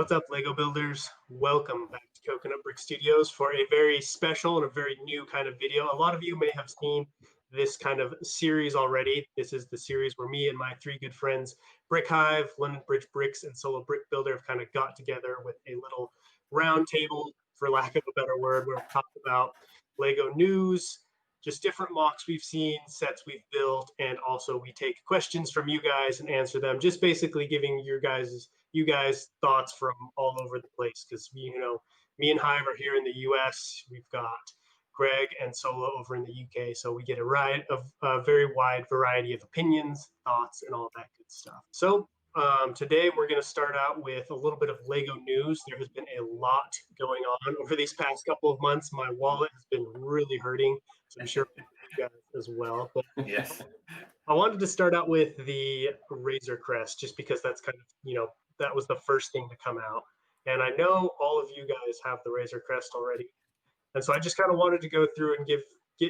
What's up, Lego builders? Welcome back to Coconut Brick Studios for a very special and a very new kind of video. A lot of you may have seen this kind of series already. This is the series where me and my three good friends, Brick Hive, London Bridge Bricks, and Solo Brick Builder, have kind of got together with a little round table, for lack of a better word, where we talk about Lego news, just different mocks we've seen, sets we've built, and also we take questions from you guys and answer them. Just basically giving you guys thoughts from all over the place, because me and Hive are here in the US. We've got Greg and Solo over in the UK, so we get a very wide variety of opinions, thoughts, and all that good stuff. So today we're going to start out with a little bit of Lego news. There has been a lot going on over these past couple of months. My wallet has been really hurting, so I'm sure you guys as well. But yes, I wanted to start out with the Razor Crest, just because that's kind of, that was the first thing to come out. And I know all of you guys have the Razor Crest already. And so I just kind of wanted to go through and get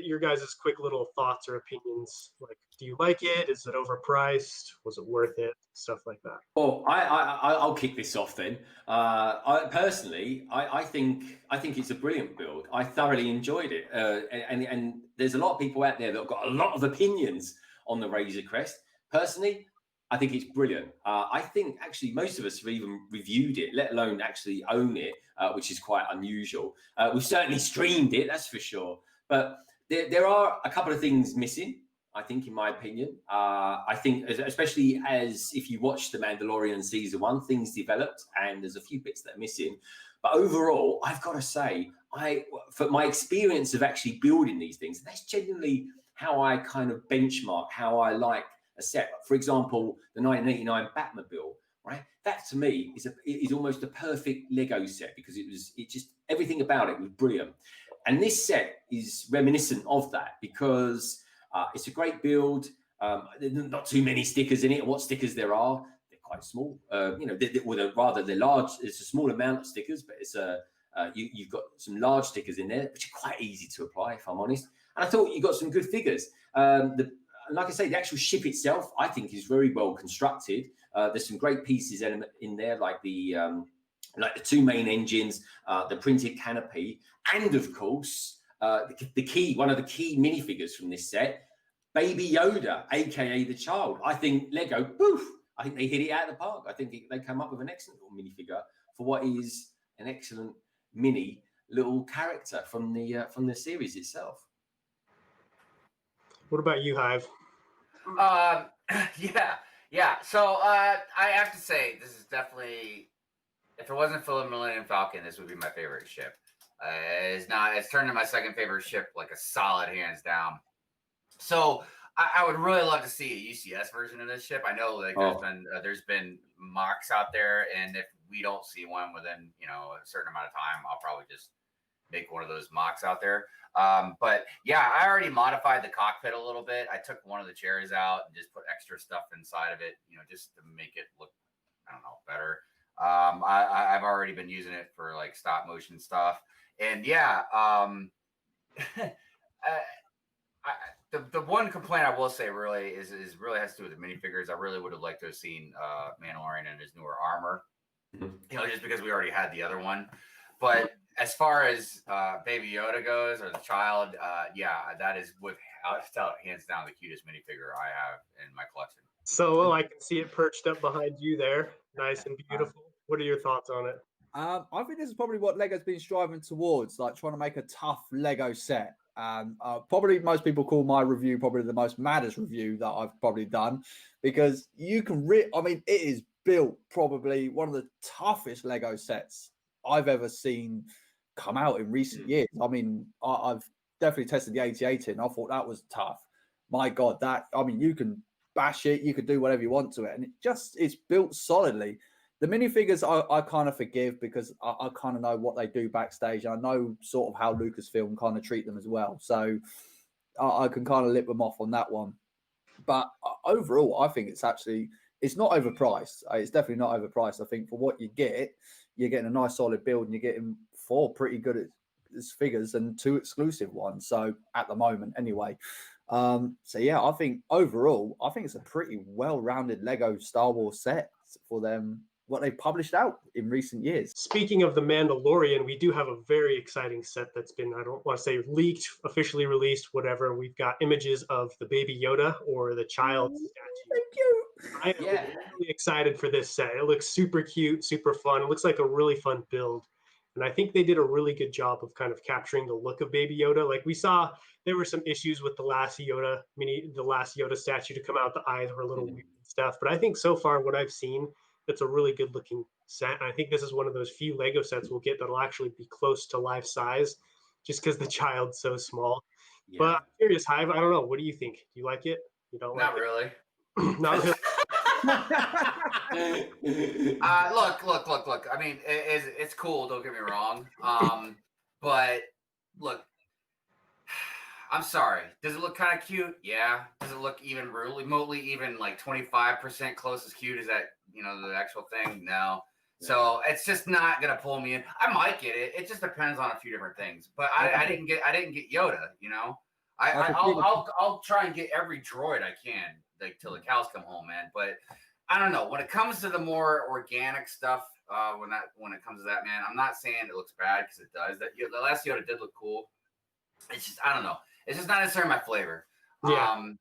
your guys' quick little thoughts or opinions. Like, do you like it? Is it overpriced? Was it worth it? Stuff like that. Well, I'll kick this off then. I think it's a brilliant build. I thoroughly enjoyed it, and there's a lot of people out there that have got a lot of opinions on the Razor Crest. Personally, I think it's brilliant. I think actually most of us have even reviewed it, let alone actually own it, which is quite unusual. We've certainly streamed it, that's for sure. But there are a couple of things missing, I think, in my opinion. I think, especially as if you watch The Mandalorian season 1, things developed and there's a few bits that are missing. But overall, I've got to say, for my experience of actually building these things, that's genuinely how I kind of benchmark how I like a set. For example, the 1989 Batmobile, right? That to me is almost a perfect Lego set, because it just everything about it was brilliant. And this set is reminiscent of that, because it's a great build. There's not too many stickers in it. What stickers there are, they're quite small. They're large. It's a small amount of stickers, but it's you've got some large stickers in there, which are quite easy to apply, if I'm honest. And I thought you got some good figures. Like I say, the actual ship itself, I think, is very well constructed. There's some great pieces in there, like the two main engines, the printed canopy, and of course, one of the key minifigures from this set, Baby Yoda, aka the child. I think Lego, poof! I think they hit it out of the park. I think they come up with an excellent little minifigure for what is an excellent mini little character from the series itself. What about you, Hive? Yeah. So I have to say, this is definitely, if it wasn't for the Millennium Falcon, this would be my favorite ship. It's turned into my second favorite ship, like a solid hands down. So I would really love to see a UCS version of this ship. I know there's been mocks out there, and if we don't see one within a certain amount of time, I'll probably just make one of those mocks out there. But yeah, I already modified the cockpit a little bit. I took one of the chairs out and just put extra stuff inside of it, just to make it look, better. I've already been using it for like stop motion stuff. And yeah, the one complaint I will say really has to do with the minifigures. I really would have liked to have seen Mandalorian in his newer armor, just because we already had the other one. But as far as Baby Yoda goes, or the child, that is without hands down the cutest minifigure I have in my collection. Solo, I can see it perched up behind you there, nice and beautiful. What are your thoughts on it? I think this is probably what Lego's been striving towards, like trying to make a tough Lego set. Probably most people call my review probably the most maddest review that I've probably done, because you can it is built probably one of the toughest Lego sets I've ever seen come out in recent years. I've definitely tested the 8080 and I thought that was tough. My God, you can bash it, you can do whatever you want to it, and it's built solidly. The minifigures I kind of forgive, because I kind of know what they do backstage. I know sort of how Lucasfilm kind of treat them as well. So I can kind of lip them off on that one. But overall, I think it's not overpriced. It's definitely not overpriced. I think for what you get, you're getting a nice solid build, and you're getting 4 pretty good figures and 2 exclusive ones. So at the moment anyway. I think overall, I think it's a pretty well-rounded Lego Star Wars set for them what they published out in recent years. Speaking of the Mandalorian, we do have a very exciting set that's been, I don't want to say leaked, officially released, whatever. We've got images of the Baby Yoda or the child statue. Thank you. I am really excited for this set. It looks super cute, super fun. It looks like a really fun build. And I think they did a really good job of kind of capturing the look of Baby Yoda. Like we saw, there were some issues with the last Yoda statue to come out. The eyes were a little weird and stuff. But I think so far what I've seen, it's a really good looking set. And I think this is one of those few Lego sets we'll get that'll actually be close to life size, just because the child's so small. Yeah. But I'm curious, Hive, I don't know. What do you think? Do you like it? You don't like Not really. it? Not really. Look. I mean, it's cool. Don't get me wrong. But look, I'm sorry. Does it look kind of cute? Yeah. Does it look even remotely even like 25% close as cute as that? You know, the actual thing? No. So it's just not gonna pull me in. I might get it. It just depends on a few different things. But I didn't get Yoda. You know, I'll try and get every droid I can, like till the cows come home, man. But I don't know. When it comes to the more organic stuff, when it comes to that, man, I'm not saying it looks bad because it does. The last Yoda did look cool. It's just I don't know. It's just not necessarily my flavor. Yeah.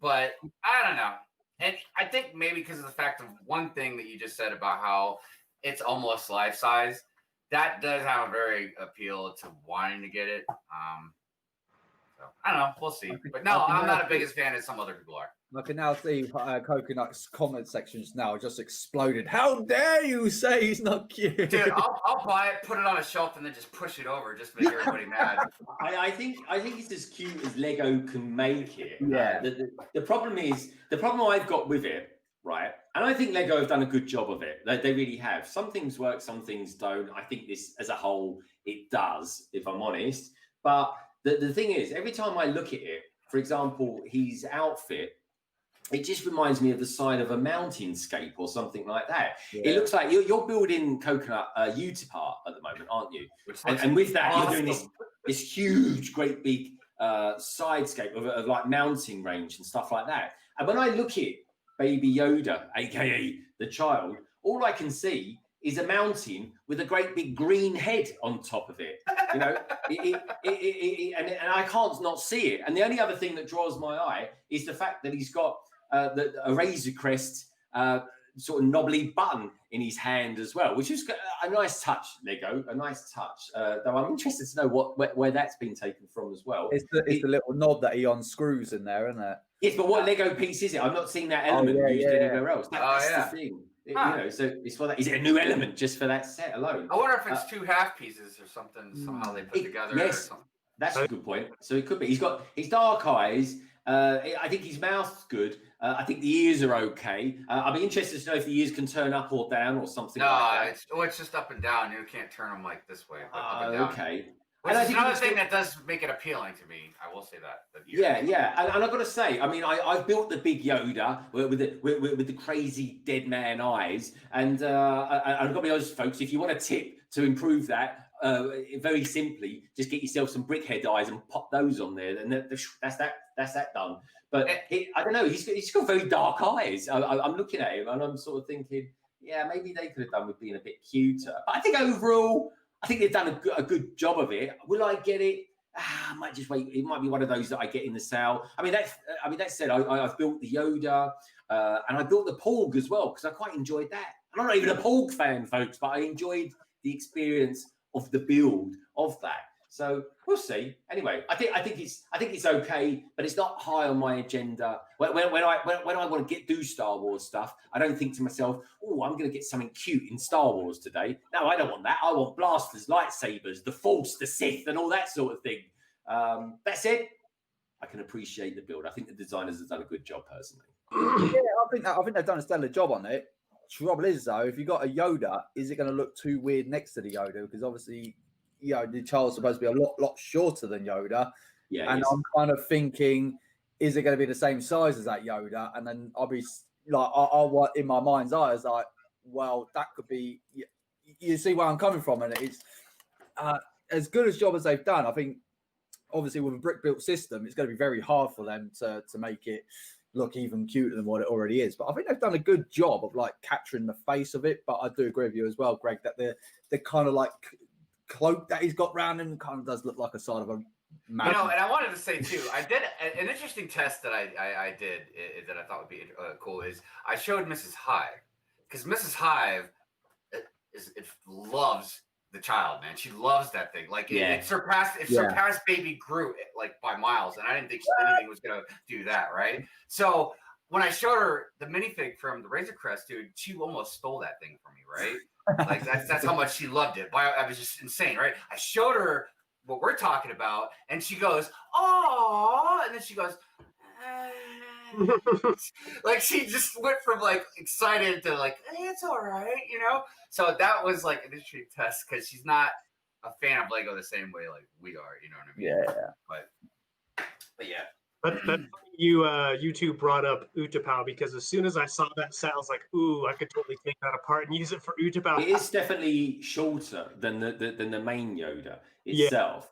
But I don't know. And I think maybe because of the fact of one thing that you just said about how it's almost life size, that does have a very appeal to wanting to get it. So I don't know. We'll see. But no, I'm not as big a fan as some other people are. I can now see Coconut's comment sections now just exploded. How dare you say he's not cute? Dude, I'll buy it, put it on a shelf, and then just push it over just to make everybody mad. I think it's as cute as Lego can make it. Yeah. The problem I've got with it, right? And I think Lego have done a good job of it. They really have. Some things work, some things don't. I think this, as a whole, it does, if I'm honest. But the thing is, every time I look at it, for example, his outfit, it just reminds me of the side of a mountainscape or something like that. Yeah. It looks like you're building Coconut Utah at the moment, aren't you? And with that, awesome. You're doing this huge, great big sidescape of like mountain range and stuff like that. And when I look at Baby Yoda, aka the child, all I can see is a mountain with a great big green head on top of it. You know, and I can't not see it. And the only other thing that draws my eye is the fact that he's got a Razor Crest sort of knobbly button in his hand as well, which is a nice touch, Lego, a nice touch. Though I'm interested to know where that's been taken from as well. It's the little knob that he unscrews in there, isn't it? Yes, but what Lego piece is it? I've not seen that element used anywhere else. That's the thing. You know, so it's for that. Is it a new element just for that set alone? I wonder if it's two half pieces or something. Somehow they put together. Yes, or something. That's a good point. So it could be. He's got his dark eyes. I think his mouth's good. I think the ears are okay. I'd be interested to know if the ears can turn up or down or something. Like that. It's just up and down. You can't turn them like this way. Up and down. Okay. Which is another thing that does make it appealing to me. I will say that. Yeah. And I've got to say, I mean, I've built the big Yoda with the crazy dead man eyes, and I've got to be honest, folks. If you want a tip to improve that, very simply, just get yourself some brickhead eyes and pop those on there, and that's that done. But I don't know. He's got very dark eyes. I'm looking at him and I'm sort of thinking, yeah, maybe they could have done with being a bit cuter. But I think overall, I think they've done a good job of it. Will I get it? I might just wait. It might be one of those that I get in the sale. I mean, that said, I've built the Yoda and I built the Porg as well because I quite enjoyed that. And I'm not even a Porg fan, folks, but I enjoyed the experience of the build of that. So we'll see. Anyway, I think it's okay, but it's not high on my agenda. When I want to do Star Wars stuff, I don't think to myself, "Oh, I'm going to get something cute in Star Wars today." No, I don't want that. I want blasters, lightsabers, the Force, the Sith, and all that sort of thing. That said, I can appreciate the build. I think the designers have done a good job, personally. Yeah, I think they've done a stellar job on it. Trouble is, though, if you got a Yoda, is it going to look too weird next to the Yoda? Because obviously, you know, the child's supposed to be a lot shorter than Yoda. Yeah. And I'm kind of thinking, is it going to be the same size as that Yoda? And then I'll be like, I'll in my mind's eye, is like, well, that could be. You see where I'm coming from, and it's as good a job as they've done. I think, obviously, with a brick built system, it's going to be very hard for them to make it, look even cuter than what it already is. But I think they've done a good job of like capturing the face of it. But I do agree with you as well, Greg, that the kind of like cloak that he's got round him kind of does look like a sort of a You know, and I wanted to say too, I did an interesting test that I did that I thought would be cool. Is I showed Mrs. Hive, because Mrs. Hive it loves the child, man. She loves that thing. Like it surpassed Baby Groot like by miles, and I didn't think anything was gonna do that, right? So when I showed her the minifig from the Razor Crest, dude, she almost stole that thing from me, right? Like that's how much she loved it. I was just insane, right? I showed her what we're talking about, and she goes, "Oh," and then she goes, like she just went from like excited to like, "Hey, it's all right," you know. So that was like an interesting test because she's not a fan of Lego the same way like we are, you know what I mean? Yeah. But yeah. That's funny you two brought up Utapau, because as soon as I saw that set, I was like, ooh, I could totally take that apart and use it for Utapau. It is definitely shorter than the main Yoda Yeah. itself.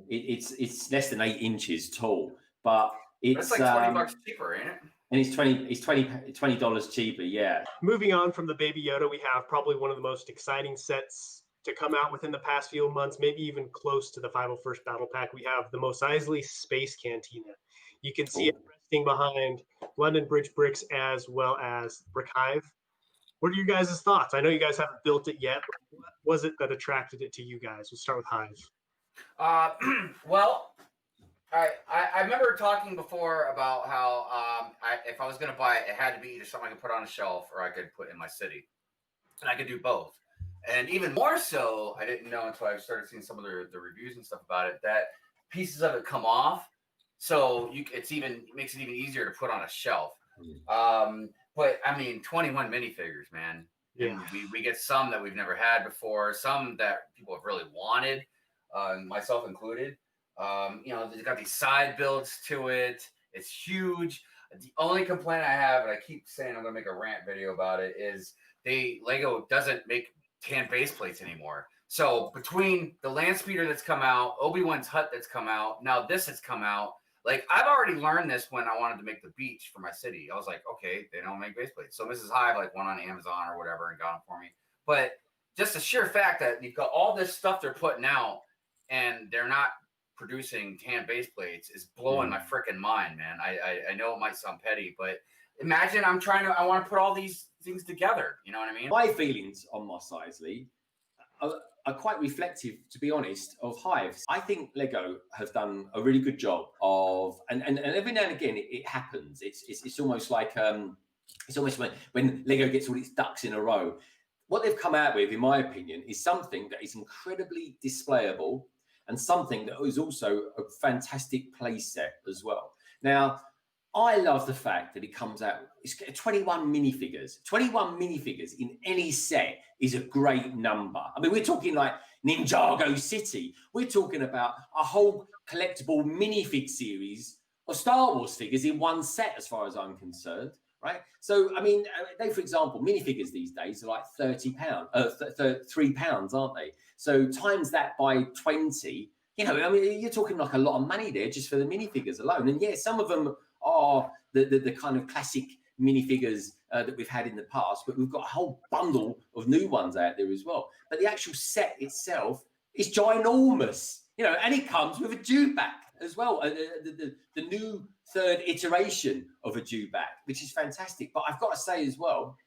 It's less than 8 inches tall, but it's like $20 cheaper, ain't it? And it's $20 cheaper, yeah. Moving on from the Baby Yoda, we have probably one of the most exciting sets to come out within the past few months, maybe even close to the 501st Battle Pack. We have the Mos Eisley Space Cantina. You can see it resting behind London Bridge bricks as well as Brick Hive. What are your guys' thoughts? I know you guys haven't built it yet, but what was it that attracted it to you guys? We'll start with Hive. Well, I remember talking before about how if I was going to buy it, it had to be either something I could put on a shelf or I could put in my city. And I could do both. And even more so, I didn't know until I started seeing some of the reviews and stuff about it, that pieces of it come off. So it makes it even easier to put on a shelf. But I mean, 21 minifigures, man. Yeah. And we get some that we've never had before, some that people have really wanted, myself included. They've got these side builds to it. It's huge. The only complaint I have, and I keep saying I'm going to make a rant video about it, is Lego doesn't make tan base plates anymore. So between the land speeder that's come out, Obi-Wan's hut that's come out, now this has come out. Like, I've already learned this when I wanted to make the beach for my city. I was like, okay, they don't make base plates. So Mrs. Hive went on Amazon or whatever and got them for me. But just the sheer fact that you've got all this stuff they're putting out and they're not producing tan base plates is blowing my freaking mind, man. I know it might sound petty, but imagine I want to put all these things together. You know what I mean? My feelings on Mos Eisley are quite reflective, to be honest, of Hives. I think Lego have done a really good job of, and every now and again it happens. It's almost like it's almost when Lego gets all its ducks in a row. What they've come out with, in my opinion, is something that is incredibly displayable and something that is also a fantastic play set as well. Now, I love the fact that it comes out, it's 21 minifigures. 21 minifigures in any set is a great number. I mean, we're talking like Ninjago City. We're talking about a whole collectible minifig series of Star Wars figures in one set, as far as I'm concerned, right? So, I mean, they, for example, minifigures these days are like £30, £3, aren't they? So times that by 20, I mean, you're talking like a lot of money there just for the minifigures alone. And yeah, some of them are the kind of classic minifigures that we've had in the past, but we've got a whole bundle of new ones out there as well. But the actual set itself is ginormous, and it comes with a dewback as well, the new third iteration of a dewback, which is fantastic. But I've got to say as well,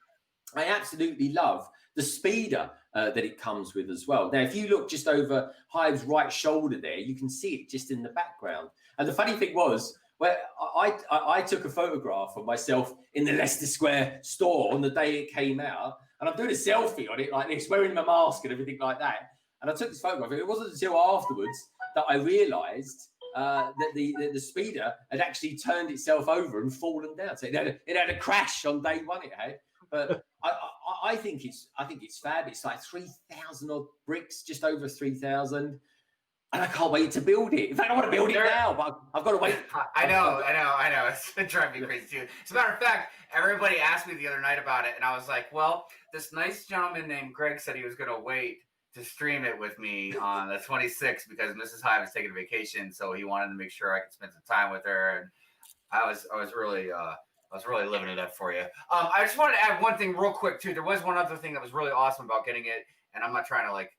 I absolutely love the speeder that it comes with as well. Now, if you look just over Hive's right shoulder there, you can see it just in the background. And the funny thing was, I took a photograph of myself in the Leicester Square store on the day it came out, and I'm doing a selfie on it like this, wearing my mask and everything like that. And I took this photograph. It wasn't until afterwards that I realised that the speeder had actually turned itself over and fallen down. So it had a crash on day one. It had, but I think it's fab. It's like 3,000 odd bricks, just over 3,000. And I can't wait to build it. In fact, I want to build it now, but I've got to wait. I know. It's been driving me crazy too. As a matter of fact, everybody asked me the other night about it, and I was like, well, this nice gentleman named Greg said he was going to wait to stream it with me on the 26th because Mrs. Hive was taking a vacation, so he wanted to make sure I could spend some time with her. And I was really living it up for you. I just wanted to add one thing real quick too. There was one other thing that was really awesome about getting it, and I'm not trying to like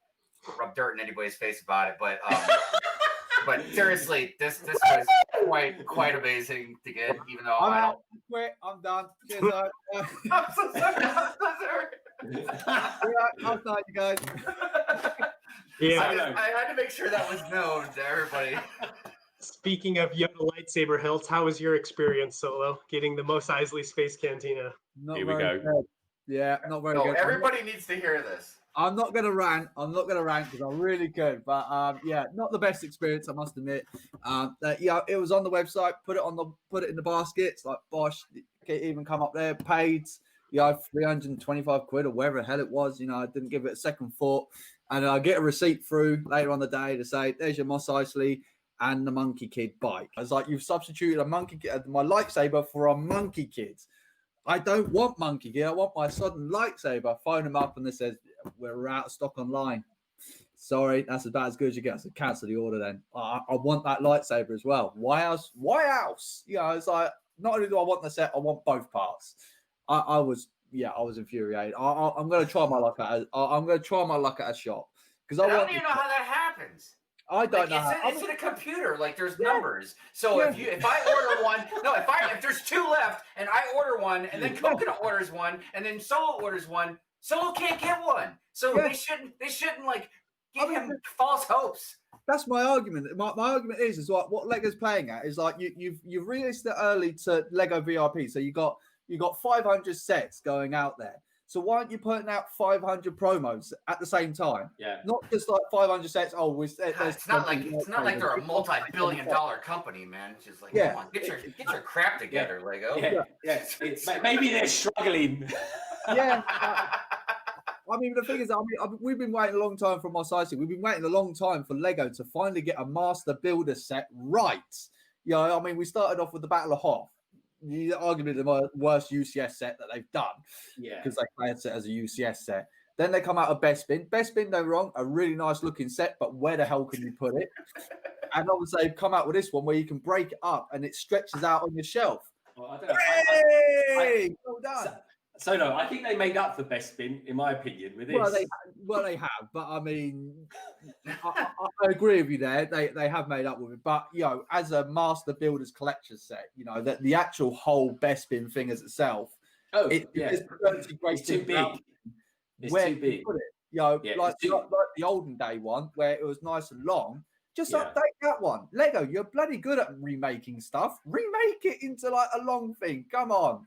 rub dirt in anybody's face about it, but seriously, this was quite amazing to get. Even though I'm I out. don't. Quit. I'm done. Cheers. I'm so sorry. I'm so sorry. I'll start, you guys. Yeah. I had to make sure that was known to everybody. Speaking of Yoda lightsaber hilts, how was your experience, Solo, getting the Mos Eisley Space Cantina? Not Here we very go. good. Yeah, not very No, good. everybody needs to hear this. I'm not gonna rant. I'm not gonna rant because I'm really good, but yeah, not the best experience, I must admit. Yeah, it was on the website. Put it in the baskets. Like Bosch, it even come up there. Paid, 325 quid or whatever the hell it was. I didn't give it a second thought, and I get a receipt through later on the day to say, "There's your Mos Eisley and the Monkey Kid bike." I was like, "You've substituted my lightsaber for a Monkey Kid." I don't want Monkey Kid. I want my sudden lightsaber. Phone them up and they says, "We're out of stock online." Sorry, that's about as good as you get. So cancel the order then. I want that lightsaber as well. Why else? Why else? It's like, not only do I want the set, I want both parts. I was infuriated. I'm going to try my luck at a shop because I don't even know how that happens. I don't know. It's in a computer. Like there's numbers. So if I order one, if there's two left and I order one, and then Coconut orders one, and then Solo orders one, Solo can't get one. So they shouldn't like give him false hopes. That's my argument. My argument is like what Lego's playing at is like you've released it early to Lego VIP, so you got 500 sets going out there. So why aren't you putting out 500 promos at the same time? Yeah. Not just like 500 sets. Oh, it's not like they're a multi-billion-dollar company, man. It's just like, come on, get your crap together, Lego. Yeah. Maybe they're struggling. Yeah. I mean, the thing is, we've been waiting a long time for Mos Eisley. We've been waiting a long time for Lego to finally get a Master Builder set right. We started off with the Battle of Hoth. Arguably the worst UCS set that they've done, because they played it as a UCS set. Then they come out of Best Bin. Best Bin, no wrong, a really nice looking set, but where the hell can you put it? And obviously they've come out with this one where you can break it up and it stretches out on your shelf. Well, I don't know. Hey, well done. So no, I think they made up for Best Bin, in my opinion, with this. Well, they have, but I mean, I agree with you there. They have made up with it, but as a Master Builders collector's set, that the actual whole Best Bin thing as itself, it's too big. It's where too big. Put it, like the olden day one where it was nice and long. Just update that one. Lego, you're bloody good at remaking stuff. Remake it into like a long thing. Come on.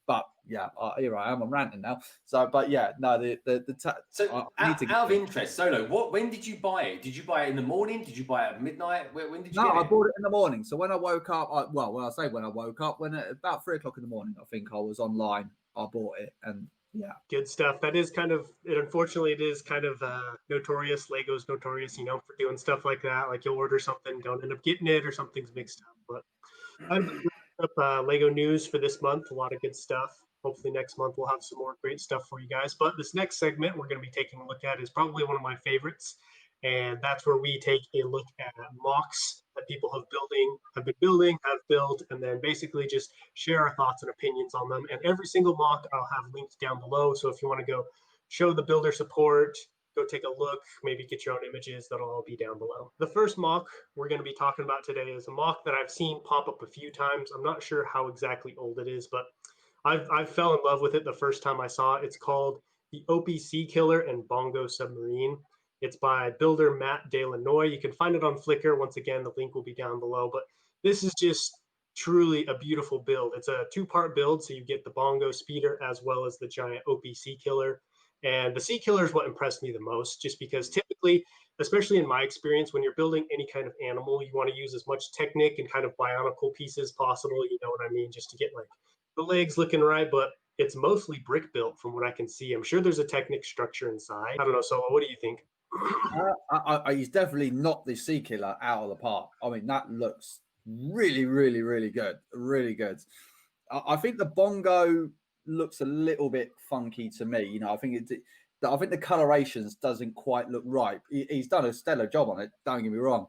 But yeah, here I am. I'm ranting now. So, but yeah, no, out of interest, Solo, when did you buy it? Did you buy it in the morning? Did you buy it at midnight? When did you? No, get it? I bought it in the morning. So when I woke up, when I woke up, when about 3 o'clock in the morning, I think I was online. I bought it, and yeah, good stuff. That is unfortunately, it is kind of notorious. Lego's notorious, for doing stuff like that. Like you'll order something, don't end up getting it, or something's mixed up. But I'm up Lego news for this month. A lot of good stuff. Hopefully next month we'll have some more great stuff for you guys. But this next segment we're going to be taking a look at is probably one of my favorites, and that's where we take a look at mocks that people have built, and then basically just share our thoughts and opinions on them. And every single mock I'll have linked down below. So if you want to go show the builder support, go take a look, maybe get your own images, that'll all be down below. The first mock we're going to be talking about today is a mock that I've seen pop up a few times. I'm not sure how exactly old it is, but I fell in love with it the first time I saw it. It's called the OPC Killer and Bongo Submarine. It's by builder Matt Delanoy. You can find it on Flickr. Once again, the link will be down below. But this is just truly a beautiful build. It's a 2-part build, so you get the Bongo Speeder as well as the giant OPC Killer. And the Sea Killer is what impressed me the most, just because typically, especially in my experience, when you're building any kind of animal, you want to use as much Technic and kind of Bionicle pieces possible, you know what I mean, just to get like the legs looking right, but it's mostly brick built from what I can see. I'm sure there's a Technic structure inside. I don't know, Solo, what do you think? He's definitely knocked the Sea Killer out of the park. I mean, that looks really, really, really good. Really good. I think the Bongo looks a little bit funky to me. I think the colorations doesn't quite look right. He's done a stellar job on it. Don't get me wrong.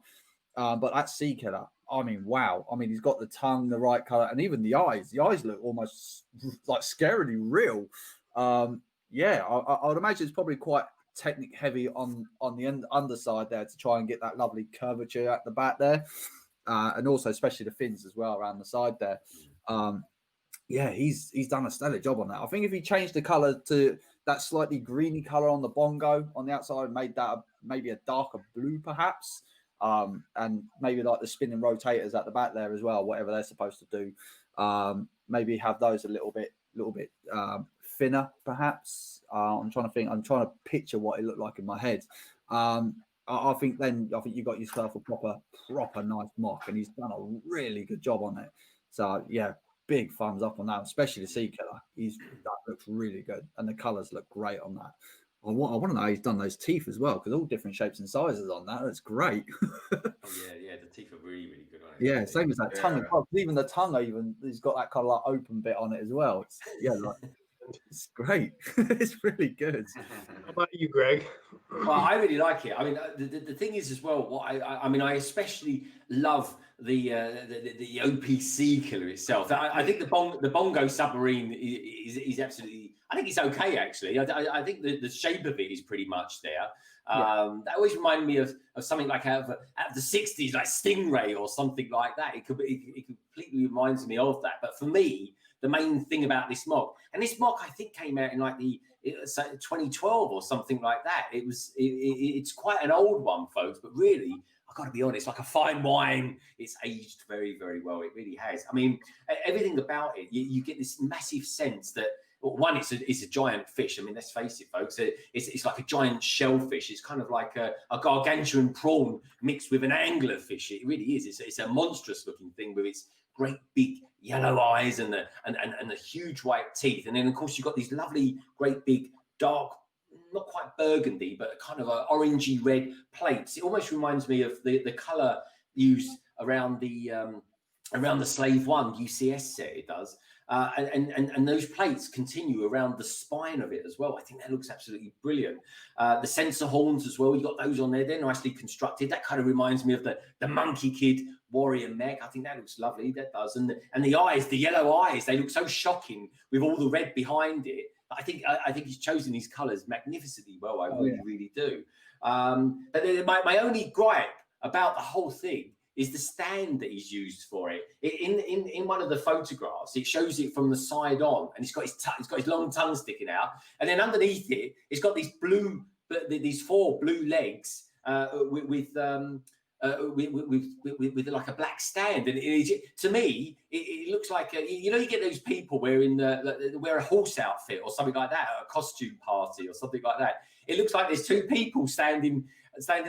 But that Sea Killer I mean, wow. I mean, he's got the tongue the right color, and even the eyes. The eyes look almost like scarily real. Yeah, I would imagine it's probably quite technique heavy on the underside there to try and get that lovely curvature at the back there, and also especially the fins as well around the side there. Yeah, he's done a stellar job on that. I think if he changed the color to that slightly greeny color on the bongo on the outside, made that maybe a darker blue perhaps, and maybe like the spinning rotators at the back there as well, whatever they're supposed to do. Maybe have those a little bit thinner perhaps. I'm trying to think. I'm trying to picture what it looked like in my head. I think you got yourself a proper nice mock, and he's done a really good job on it. So yeah, big thumbs up on that, especially the sea killer. That looks really good, and the colours look great on that. I want to know how he's done those teeth as well, because all different shapes and sizes on that. That's great. Oh yeah, the teeth are really good on it. Yeah, same as that tongue as well. Even the tongue, he's got that kind of like open bit on it as well. It's great. It's really good. How about you, Greg? Well, I really like it. I mean, the thing is as well. What I mean, I especially love the OPC killer itself. I think the bongo submarine is absolutely. I think it's okay actually. I think the shape of it is pretty much there. That always reminded me of something like out of the 60s, like Stingray or something like that. It completely reminds me of that. But for me, the main thing about this mock, and this mock I think came out in like 2012 or something like that. It's quite an old one, folks, but really, I've got to be honest, like a fine wine, it's aged very, very well. It really has. I mean, everything about it, you get this massive sense that, well, one, it's a giant fish. I mean, let's face it, folks. It's like a giant shellfish. It's kind of like a gargantuan prawn mixed with an anglerfish. It really is. It's a monstrous looking thing with its great big yellow eyes and the huge white teeth. And then, of course, you've got these lovely, great big dark, not quite burgundy, but kind of a orangey red plates. It almost reminds me of the colour used around the Slave One UCS set. It does. And those plates continue around the spine of it as well. I think that looks absolutely brilliant. The sensor horns as well, you got those on there. They're nicely constructed. That kind of reminds me of the Monkey Kid warrior mech. I think that looks lovely. That does. And the eyes, the yellow eyes, they look so shocking with all the red behind it. I think he's chosen these colours magnificently well. I really do. But my only gripe about the whole thing is the stand that he's used for it. In one of the photographs, it shows it from the side on, and he's got his long tongue sticking out, and then underneath it, it's got these four blue legs with like a black stand, and to me, it looks like you get those people wearing wear a horse outfit or something like that at a costume party or something like that. It looks like there's two people standing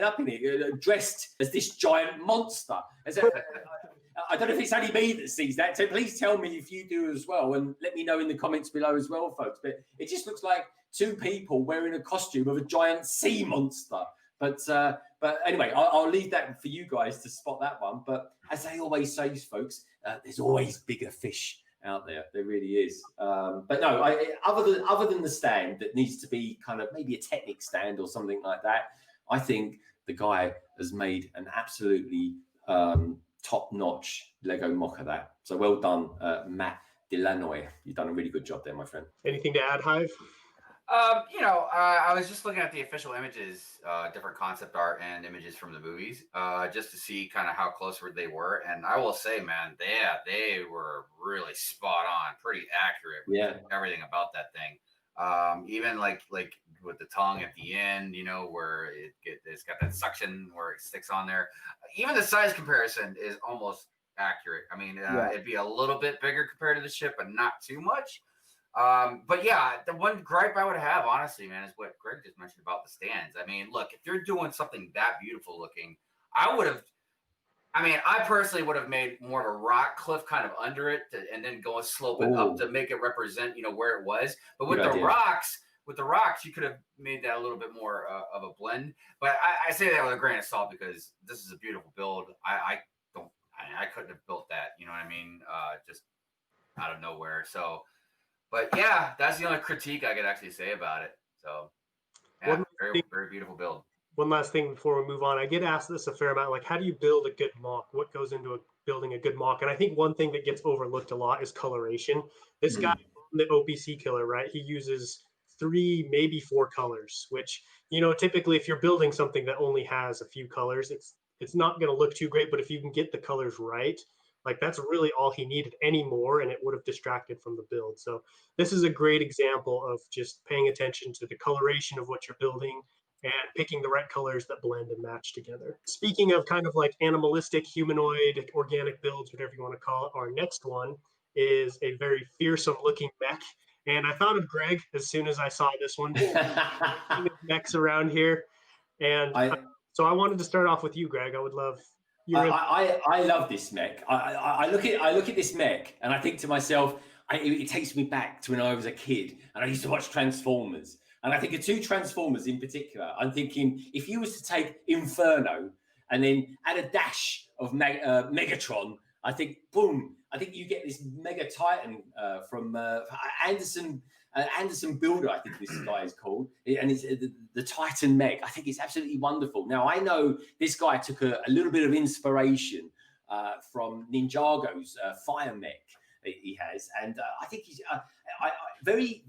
up in it, dressed as this giant monster. I don't know if it's only me that sees that, so please tell me if you do as well, and let me know in the comments below as well, folks. But it just looks like two people wearing a costume of a giant sea monster. But anyway, I'll leave that for you guys to spot that one. But as they always say, folks, there's always bigger fish out there. There really is. But no, other than the stand that needs to be kind of maybe a Technic stand or something like that, I think the guy has made an absolutely top-notch Lego mock of that. So well done, Matt Delanoy. You've done a really good job there, my friend. Anything to add, Hive? I was just looking at the official images, different concept art and images from the movies, just to see kind of how close they were. And I will say, man, they were really spot on, pretty accurate with everything about that thing. Even like with the tongue at the end, where it's got that suction where it sticks on there. Even the size comparison is almost accurate. I mean, it'd be a little bit bigger compared to the ship, but not too much. But yeah, the one gripe I would have, honestly, man, is what Greg just mentioned about the stands. I mean, look, if you're doing something that beautiful looking, I personally would have made more of a rock cliff kind of under it and then go and slope it up to make it represent, where it was. But with the rocks, you could have made that a little bit more of a blend. But I say that with a grain of salt because this is a beautiful build. I couldn't have built that, you know what I mean? Just out of nowhere. So, but yeah, that's the only critique I could actually say about it. So, yeah, very, very beautiful build. one last thing before we move on. I get asked this a fair amount, like how do you build a good mock? What goes into building a good mock? And I think one thing that gets overlooked a lot is coloration. This guy, the OPC killer, right? He uses 3, maybe 4 colors, which, you know, typically if you're building something that only has a few colors, it's not going to look too great. But if you can get the colors right, like that's really all he needed anymore, and it would have distracted from the build. So this is a great example of just paying attention to the coloration of what you're building and picking the right colors that blend and match together. Speaking of kind of like animalistic, humanoid, organic builds, whatever you want to call it, our next one is a very fearsome looking mech. And I thought of Greg as soon as I saw this one. Mechs around here. And so I wanted to start off with you, Greg. I would love I love this mech. I look at this mech and I think to myself, it takes me back to when I was a kid and I used to watch Transformers. And I think of 2 Transformers in particular. I'm thinking if you was to take Inferno and then add a dash of Megatron, I think boom. I think you get this Mega Titan from Anderson Builder. I think this guy is called, and it's the Titan mech. I think it's absolutely wonderful. Now I know this guy took a little bit of inspiration from Ninjago's Fire mech that he has, and I think he's. Very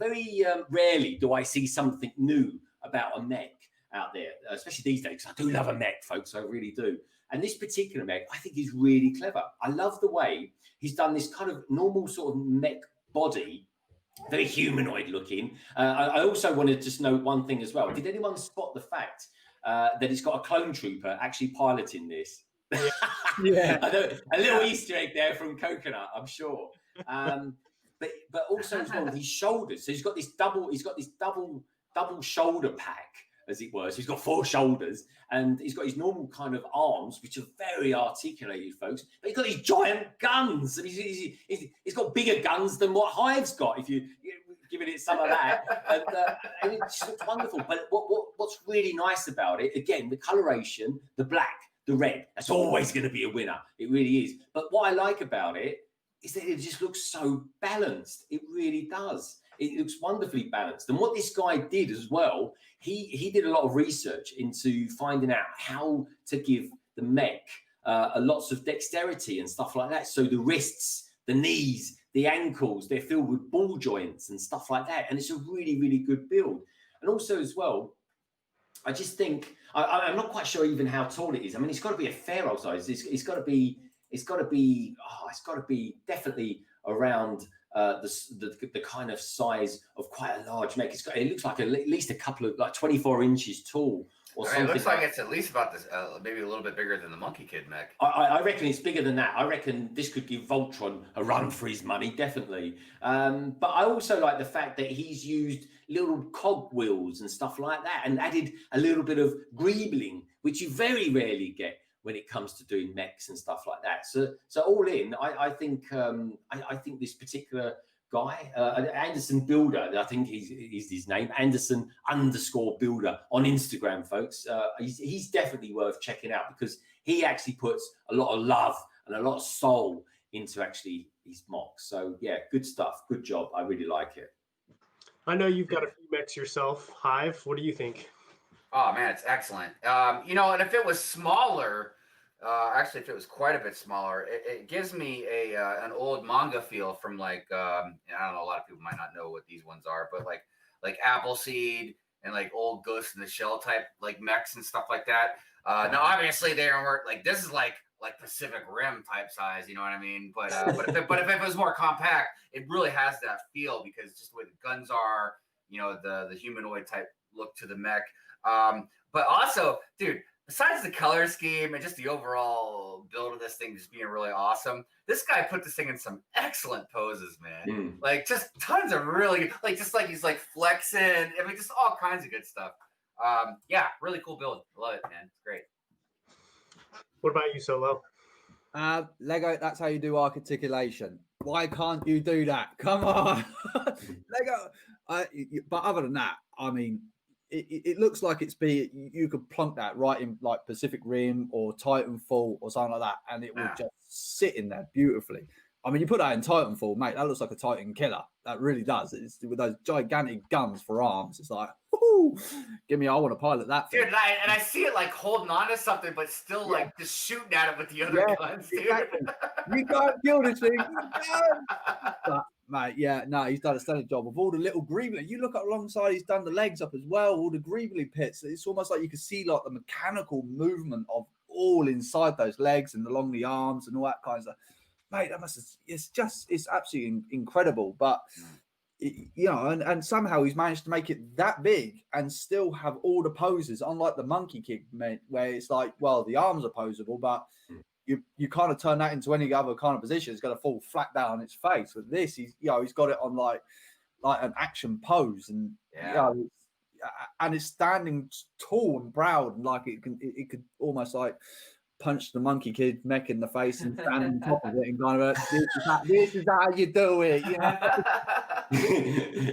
rarely do I see something new about a mech out there, especially these days. I do love a mech, folks. I really do. And this particular mech, I think, is really clever. I love the way he's done this kind of normal sort of mech body, very humanoid looking. I also want to just note one thing as well. Did anyone spot the fact that it's got a clone trooper actually piloting this? Yeah. I know, a little Easter egg there from Coconut, I'm sure. But also as well with his shoulders. So he's got this double shoulder pack, as it were. So he's got 4 shoulders, and he's got his normal kind of arms, which are very articulated, folks. But he's got these giant guns, and he's got bigger guns than what Hive's got. If you're giving it some of that, and it just looks wonderful. But what's really nice about it, again, the coloration, the black, the red, that's always going to be a winner. It really is. But what I like about it is that it just looks so balanced. It really does. It looks wonderfully balanced. And what this guy did as well, he did a lot of research into finding out how to give the mech lots of dexterity and stuff like that. So the wrists, the knees, the ankles, they're filled with ball joints and stuff like that. And it's a really, really good build. And also as well, I just think, I'm not quite sure even how tall it is. I mean, it's got to be a fair old size. It's got to be definitely around the kind of size of quite a large mech. It looks like at least a couple of, like 24 inches tall or something. It looks like it's at least about this, maybe a little bit bigger than the Monkey Kid mech. I reckon it's bigger than that. I reckon this could give Voltron a run for his money, definitely. But I also like the fact that he's used little cog wheels and stuff like that, and added a little bit of greebling, which you very rarely get when it comes to doing mechs and stuff like that. So all in, I think this particular guy, Anderson Builder, I think he's his name, Anderson_Builder on Instagram, folks. He's definitely worth checking out because he actually puts a lot of love and a lot of soul into actually his mocks. So yeah, good stuff. Good job. I really like it. I know you've got a few mechs yourself. Hive, what do you think? Oh man, it's excellent. And if it was smaller, actually, if it was quite a bit smaller, it gives me an old manga feel from like I don't know, a lot of people might not know what these ones are, but like Appleseed and like old Ghost in the Shell type like mechs and stuff like that. Now obviously they weren't like, this is like Pacific Rim type size, you know what I mean? But if it was more compact, it really has that feel because just the way the guns are, the humanoid type look to the mech. But also, dude, besides the color scheme and just the overall build of this thing just being really awesome, this guy put this thing in some excellent poses, man. Like just tons of really good, just like he's like flexing. I mean, just all kinds of good stuff. Yeah, really cool build. Love it, man. It's great. What about you, Solo? Lego, that's how you do articulation. Why can't you do that? Come on. Lego. But other than that, I mean, it looks like you could plunk that right in like Pacific Rim or Titanfall or something like that, and it will just sit in there beautifully. I mean, you put that in Titanfall, mate, that looks like a Titan killer. That really does. It's with those gigantic guns for arms. It's like, whoo, give me, I want to pilot that thing. Dude, and I see it like holding on to something, but still like just shooting at it with the other guns, dude. Exactly. You can't kill this thing. But, mate, yeah, no, he's done a stunning job with all the little greebly. You look alongside, he's done the legs up as well, all the greebly pits. It's almost like you can see like the mechanical movement of all inside those legs and along the arms and all that kind of stuff. Mate, it's absolutely incredible. But and somehow he's managed to make it that big and still have all the poses, unlike the monkey kick, where it's like, well, the arms are posable, but you kind of turn that into any other kind of position, it's going to fall flat down on its face. With this, he's got it on like an action pose, and and it's standing tall and proud, and like it could almost like punch the monkey kid neck in the face and stand on top of it and kind of this is how you do it.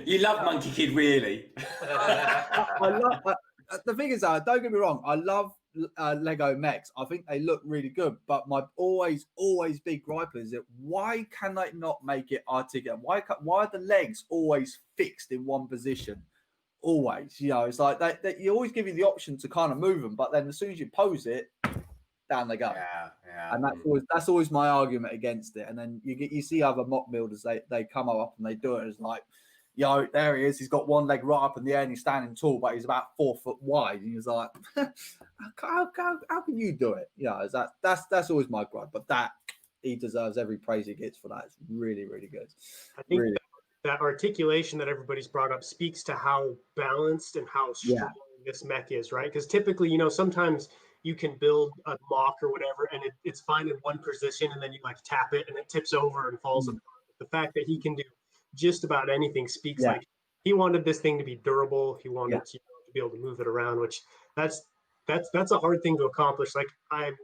You love Monkey Kid, really? I love. The thing is, don't get me wrong, I love Lego mechs. I think they look really good, but my always big gripe is that why can they not make it articulate? Why are the legs always fixed in one position? Always, it's like they you always give you the option to kind of move them, but then as soon as you pose it, down they go. Yeah. And that's always my argument against it. And then you see other mock builders, they come up and they do it as like, there he is. He's got one leg right up in the air and he's standing tall, but he's about 4 foot wide. And he's like, how can you do it? That's always my gripe. But that he deserves every praise he gets for that. It's really, really good. I think that articulation that everybody's brought up speaks to how balanced and how strong this mech is, right? Because typically, sometimes you can build a mock or whatever, and it's fine in one position, and then you like tap it, and it tips over and falls apart. The fact that he can do just about anything speaks like he wanted this thing to be durable. He wanted to be able to move it around, which that's a hard thing to accomplish. Like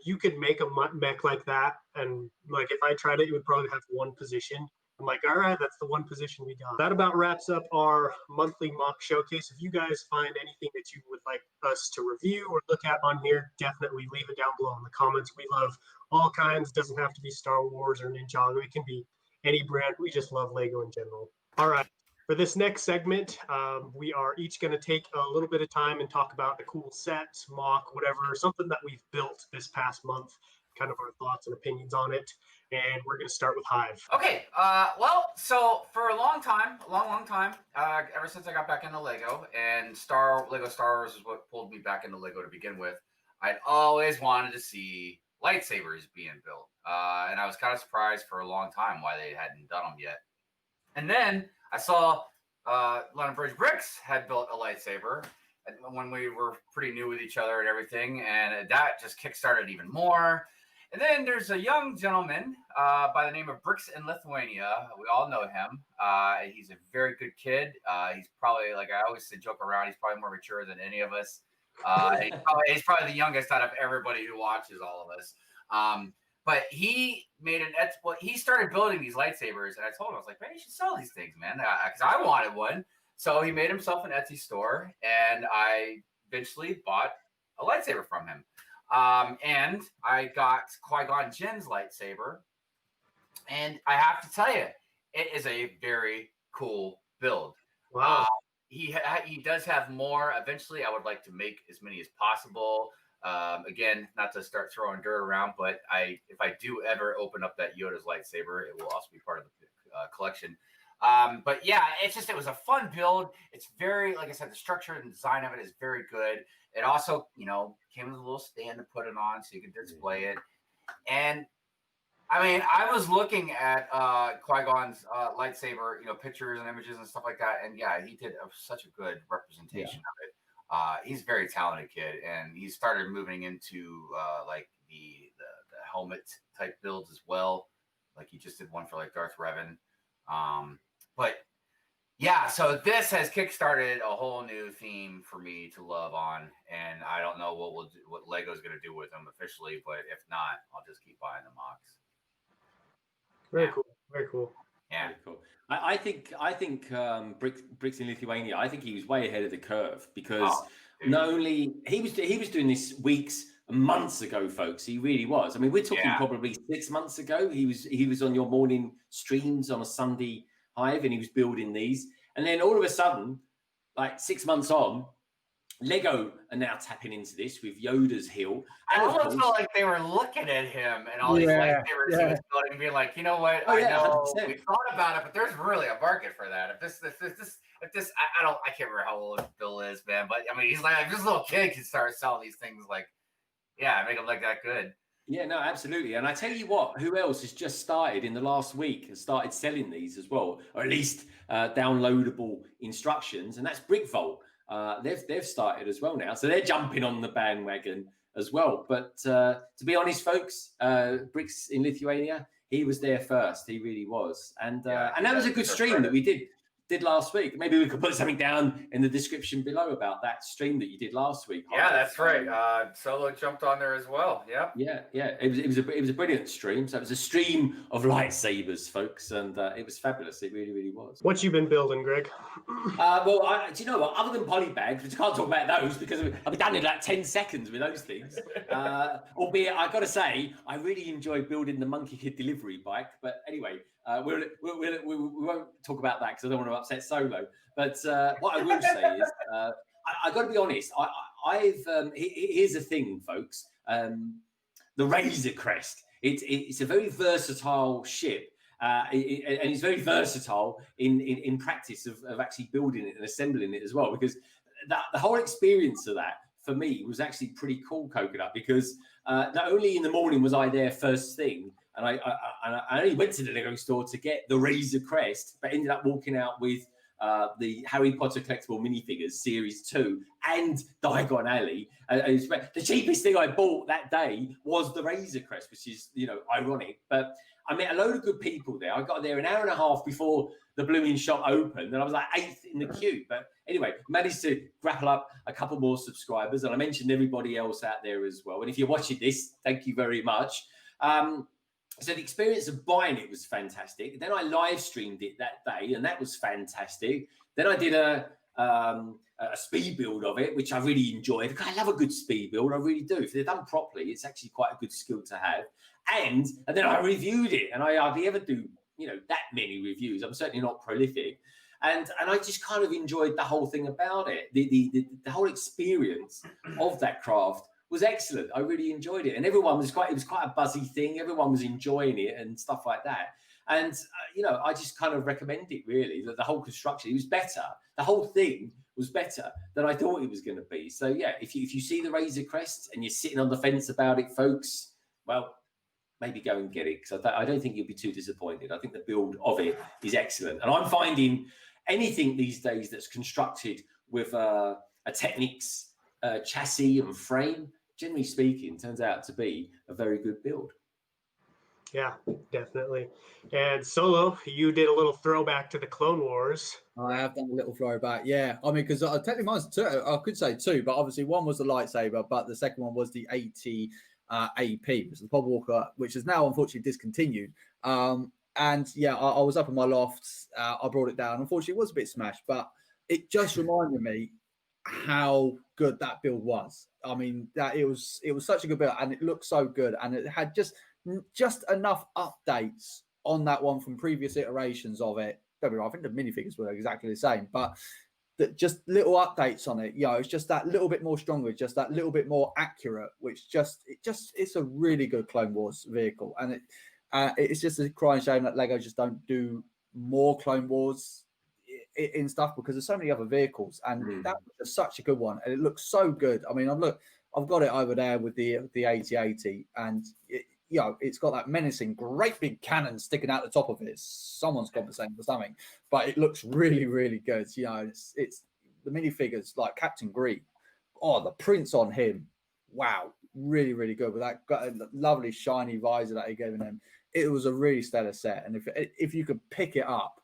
you could make a mech like that, and like if I tried it, it would probably have one position. I'm like, all right, that's the one position we got. That about wraps up our monthly mock showcase. If you guys find anything that you would like us to review or look at on here, definitely leave it down below in the comments. We love all kinds. It doesn't have to be Star Wars or Ninjago. It can be any brand. We just love Lego in general. All right. For this next segment, we are each going to take a little bit of time and talk about a cool set, mock, whatever, something that we've built this past month, kind of our thoughts and opinions on it. And we're going to start with Hive. Okay. So for a long time, ever since I got back into Lego, and Lego Star Wars is what pulled me back into Lego to begin with, I'd always wanted to see lightsabers being built. And I was kind of surprised for a long time why they hadn't done them yet. And then I saw London Bridge Bricks had built a lightsaber when we were pretty new with each other and everything. And that just kickstarted even more. And then there's a young gentleman by the name of Bricks in Lithuania. We all know him. He's a very good kid. He's probably, like I always say, joke around, he's probably more mature than any of us. He's probably the youngest out of everybody who watches all of us. But he made he started building these lightsabers, and I told him, I was like, man, you should sell these things, man, because I wanted one. So he made himself an Etsy store, and I eventually bought a lightsaber from him. And I got Qui-Gon Jinn's lightsaber, and I have to tell you, it is a very cool build. Wow. He does have more. Eventually, I would like to make as many as possible. Again, not to start throwing dirt around, but if I do ever open up that Yoda's lightsaber, it will also be part of the collection. But yeah, it was a fun build. It's very, like I said, the structure and design of it is very good. It also, came with a little stand to put it on so you can display it. And I mean, I was looking at Qui-Gon's lightsaber, pictures and images and stuff like that. And yeah, he did such a good representation of it. He's a very talented kid, and he started moving into like the helmet type builds as well. Like he just did one for like Darth Revan. But yeah, so this has kickstarted a whole new theme for me to love on, and I don't know what Lego's going to do with them officially, but if not, I'll just keep buying the mocks. Very cool. Very cool. Yeah, very cool. I think Bricks in Lithuania, I think he was way ahead of the curve because not only he was doing this weeks months ago, folks. He really was. I mean, we're talking probably 6 months ago. He was on your morning streams on a Sunday Hive, and he was building these. And then all of a sudden, like 6 months on, Lego are now tapping into this with Yoda's Hill. I almost felt like they were looking at him and all these lightsabers he was building, being like, you know what? I know 100%. We thought about it, but there's really a market for that. If this, I can't remember how old Bill is, man. But I mean, he's like this little kid can start selling these things, like, make them like that good. Yeah, no, absolutely. And I tell you what, who else has just started in the last week and started selling these as well, or at least downloadable instructions, and that's BrickVault. They've started as well now, so they're jumping on the bandwagon as well. But to be honest, folks, Bricks in Lithuania, he was there first. He really was, and that was a good stream that we did last week. Maybe we could put something down in the description below about that stream that you did last week. Yeah, that's right. Solo jumped on there as well. Yeah. It was a brilliant stream. So it was a stream of lightsabers, folks, and it was fabulous. It really, really was. What you been building, Greg? Well, do you know what? Other than polybags, which I can't talk about those because I'll be done in like 10 seconds with those things. Albeit, I got to say, I really enjoy building the Monkey Kid delivery bike. But anyway, we won't talk about that because I don't want to upset Solo. But what I will say is, I got to be honest. Here's the thing, folks. The Razor Crest. It's a very versatile ship. And it's very versatile in practice of actually building it and assembling it as well, because the whole experience of that for me was actually pretty cool, Coconut, because not only in the morning was I there first thing, and I only went to the Lego store to get the Razor Crest, but ended up walking out with the Harry Potter collectible minifigures series 2 and Diagon Alley. The cheapest thing I bought that day was the Razor Crest, which is, ironic, but I met a load of good people there. I got there an hour and a half before the blooming shop opened, and I was like 8th in the queue. But anyway, managed to grapple up a couple more subscribers, and I mentioned everybody else out there as well. And if you're watching this, thank you very much. So the experience of buying it was fantastic. Then I live streamed it that day, and that was fantastic. Then I did a speed build of it, which I really enjoyed. I love a good speed build, I really do. If they're done properly, it's actually quite a good skill to have. And then I reviewed it, and I hardly ever do, that many reviews. I'm certainly not prolific. And I just kind of enjoyed the whole thing about it. The whole experience of that craft was excellent. I really enjoyed it. And everyone was it was quite a buzzy thing. Everyone was enjoying it and stuff like that. And, I just kind of recommend it, really. The whole construction, it was better. The whole thing was better than I thought it was going to be. So, yeah, if you see the Razor Crest and you're sitting on the fence about it, folks, well, maybe go and get it, because I don't think you'll be too disappointed. I think the build of it is excellent. And I'm finding anything these days that's constructed with a Technics chassis and frame, generally speaking, turns out to be a very good build. Yeah, definitely. And Solo, you did a little throwback to the Clone Wars. I have done a little throwback, yeah. I mean, because technically mine's two, I could say two, but obviously one was the lightsaber, but the second one was the 80 AP, which is the Pod Walker, which is now unfortunately discontinued. And yeah, I was up in my loft. I brought it down. Unfortunately, it was a bit smashed, but it just reminded me how good that build was. I mean, that it was such a good build, and it looked so good, and it had just enough updates on that one from previous iterations of it. Don't be wrong, I think the minifigures were exactly the same, but just little updates on it. It's just that little bit more stronger, just that little bit more accurate, which it's a really good Clone Wars vehicle. And it's just a crying shame that Lego just don't do more Clone Wars in stuff, because there's so many other vehicles, and that was just such a good one, and it looks so good. I mean, I've got it over there with the 8080, and it's got that menacing, great big cannon sticking out the top of it. Someone's compensating for something, but it looks really, really good. It's the minifigures like Captain Greed. Oh, the prints on him, wow, really, really good. With that got a lovely shiny visor that he gave him. It was a really stellar set, and if you could pick it up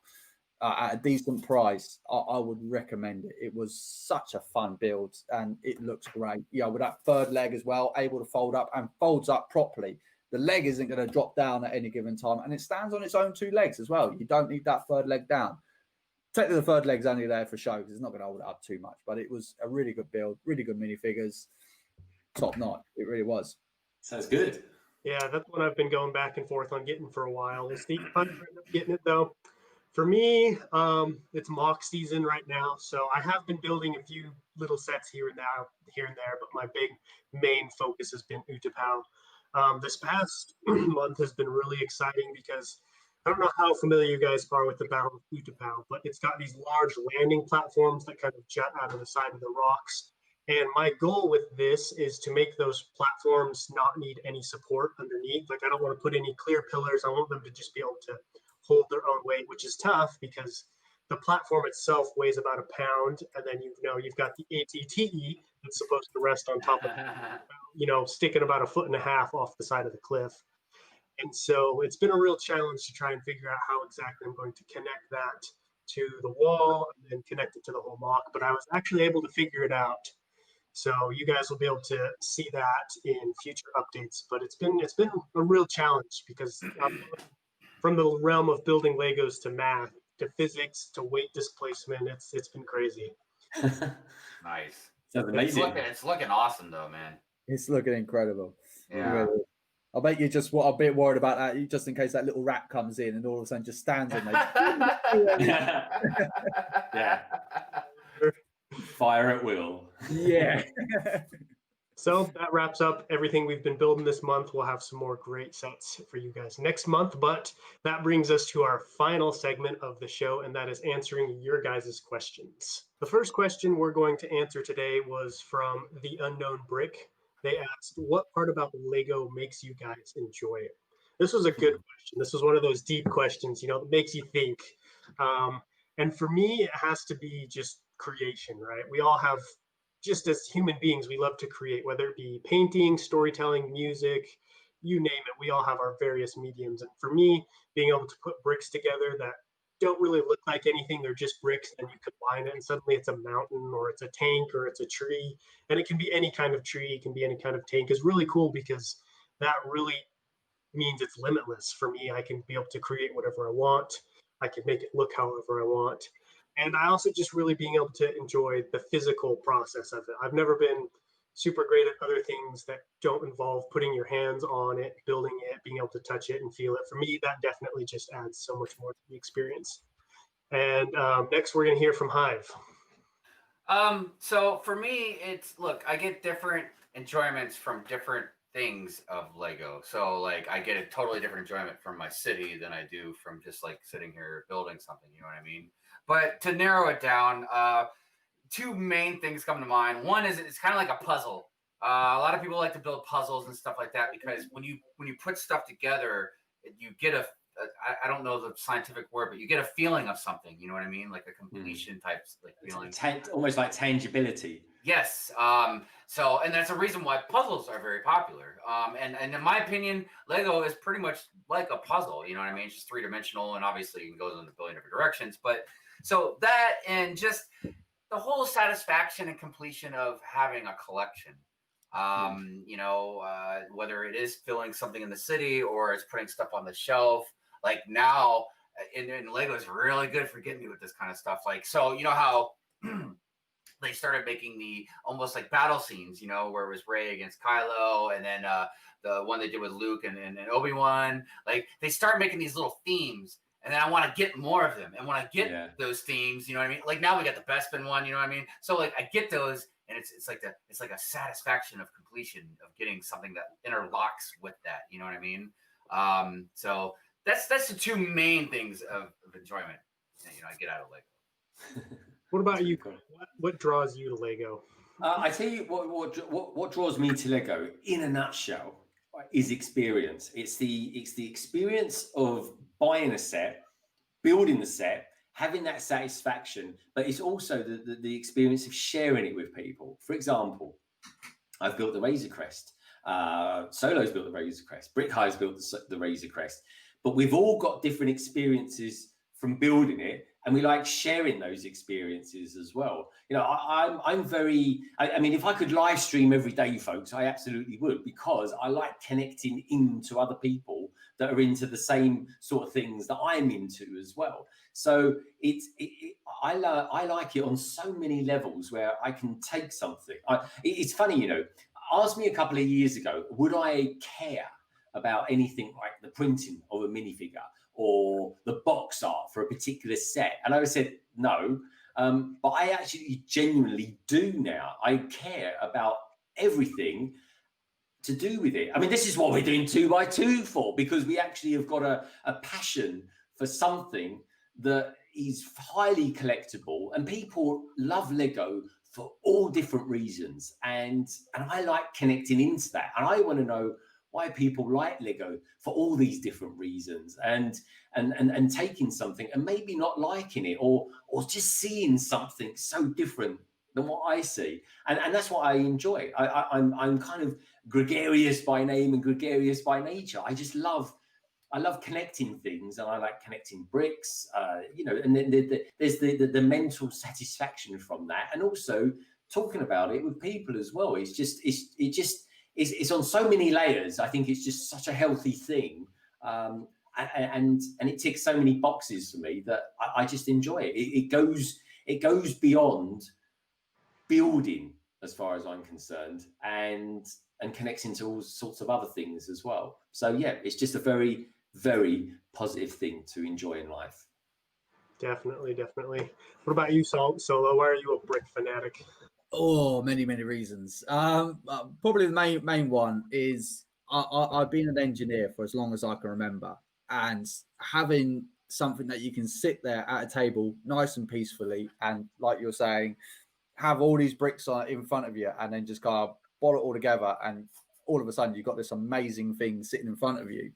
at a decent price, I would recommend it. It was such a fun build, and it looks great. With that third leg as well, able to fold up and folds up properly. The leg isn't going to drop down at any given time, and it stands on its own two legs as well. You don't need that third leg down. Technically, the third leg's only there for show because it's not going to hold it up too much, but it was a really good build, really good minifigures. top notch. It really was. Sounds good. Yeah, that's what I've been going back and forth on getting for a while. We'll see if I end up getting it though. For me, it's mock season right now, so I have been building a few little sets here and there, but my big main focus has been Utapau. This past month has been really exciting because I don't know how familiar you guys are with the Battle of Utapau, but it's got these large landing platforms that kind of jut out of the side of the rocks. And my goal with this is to make those platforms not need any support underneath. Like, I don't want to put any clear pillars. I want them to just be able to hold their own weight, which is tough because the platform itself weighs about a pound. And then, you've got the ATTE that's supposed to rest on top of, sticking about 1.5 feet off the side of the cliff. And so it's been a real challenge to try and figure out how exactly I'm going to connect that to the wall and then connect it to the whole mock. But I was actually able to figure it out. So you guys will be able to see that in future updates. But it's been a real challenge because from the realm of building Legos to math to physics to weight displacement, it's been crazy. Nice. Sounds amazing. It's looking awesome though, man. It's looking incredible. Yeah. I bet you're just a bit worried about that, just in case that little rat comes in and all of a sudden just stands on there. Yeah. Fire at will. Yeah. So that wraps up everything we've been building this month. We'll have some more great sets for you guys next month, but that brings us to our final segment of the show, and that is answering your guys' questions. The first question we're going to answer today was from The Unknown Brick. They asked, what part about Lego makes you guys enjoy it? This was a good question. This was one of those deep questions, that makes you think. And for me, it has to be just creation, right? We all have, just as human beings, we love to create, whether it be painting, storytelling, music, you name it. We all have our various mediums. And for me, being able to put bricks together that don't really look like anything, they're just bricks, and you combine it and suddenly it's a mountain or it's a tank or it's a tree. And it can be any kind of tree, it can be any kind of tank. Is really cool because that really means it's limitless for me. I can be able to create whatever I want. I can make it look however I want. And I also just really being able to enjoy the physical process of it. I've never been super great at other things that don't involve putting your hands on it, building it, being able to touch it and feel it. For me, that definitely just adds so much more to the experience. And next, we're going to hear from Hive. So for me, I get different enjoyments from different things of Lego. So like I get a totally different enjoyment from my city than I do from just like sitting here building something, you know what I mean? But to narrow it down, two main things come to mind. One is it's kind of like a puzzle. A lot of people like to build puzzles and stuff like that because when you put stuff together, you get I don't know the scientific word, but you get a feeling of something. You know what I mean? Like a completion type like feeling. Almost like tangibility. Yes. So, and that's a reason why puzzles are very popular. And in my opinion, Lego is pretty much like a puzzle. You know what I mean? It's just 3-dimensional, and obviously it goes in a billion different directions. But so that and just the whole satisfaction and completion of having a collection. Whether it is filling something in the city or it's putting stuff on the shelf. Like now, and Lego is really good for getting me with this kind of stuff. Like, so you know how they started making the almost like battle scenes, where it was Rey against Kylo, and then the one they did with Luke and Obi-Wan. Like they start making these little themes, and then I want to get more of them. And when I get those themes, you know what I mean? Like now we got the Bespin one, you know what I mean? So like I get those, and it's like a satisfaction of completion of getting something that interlocks with that, you know what I mean? So that's the two main things of enjoyment I get out of Lego. What about you? What draws you to Lego? I tell you what draws me to Lego in a nutshell is experience. It's the experience of buying a set, building the set, having that satisfaction, but it's also the experience of sharing it with people. For example, I've built the Razor Crest. Solo's built the Razor Crest. Brick High's built the Razor Crest. But we've all got different experiences from building it, and we like sharing those experiences as well. I'm very, I mean, if I could live stream every day, folks, I absolutely would, because I like connecting into other people that are into the same sort of things that I'm into as well. So I like it on so many levels where I can take something. It's funny, asked me a couple of years ago, would I care about anything like the printing of a minifigure or the box art for a particular set? And I said, no. But I actually genuinely do now. I care about everything to do with it. I mean, this is what we're doing 2x2 for, because we actually have got a passion for something that is highly collectible, and people love Lego for all different reasons. And I like connecting into that. And I want to know why people like Lego for all these different reasons, and taking something and maybe not liking it, or just seeing something so different than what I see. And that's what I enjoy. I'm kind of gregarious by name and gregarious by nature. I love connecting things, and I like connecting bricks, and then there's the mental satisfaction from that, and also talking about it with people as well. It's on so many layers. I think it's just such a healthy thing, and it ticks so many boxes for me that I just enjoy it. It goes beyond building, as far as I'm concerned, and connects into all sorts of other things as well. So yeah, it's just a very, very positive thing to enjoy in life. Definitely. What about you, Solo? Why are you a brick fanatic? Oh, many reasons. Probably the main one is I've been an engineer for as long as I can remember, and having something that you can sit there at a table nice and peacefully, and like you're saying, have all these bricks in front of you, and then just kind of ball it all together, and all of a sudden you've got this amazing thing sitting in front of you.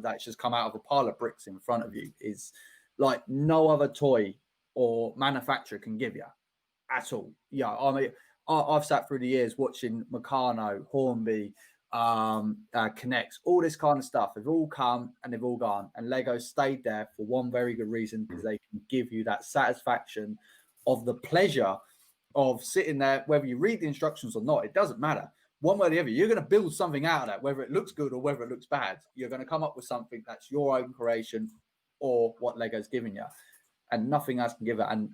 That's just come out of a pile of bricks in front of you, is like no other toy or manufacturer can give you at all. I mean, I've sat through the years watching Meccano, Hornby, Connects, all this kind of stuff. They've all come and they've all gone, and Lego stayed there for one very good reason, because they can give you that satisfaction of the pleasure of sitting there. Whether you read the instructions or not, it doesn't matter. One way or the other, you're going to build something out of that, whether it looks good or whether it looks bad. You're going to come up with something that's your own creation, or what Lego's giving you, and nothing else can give it. And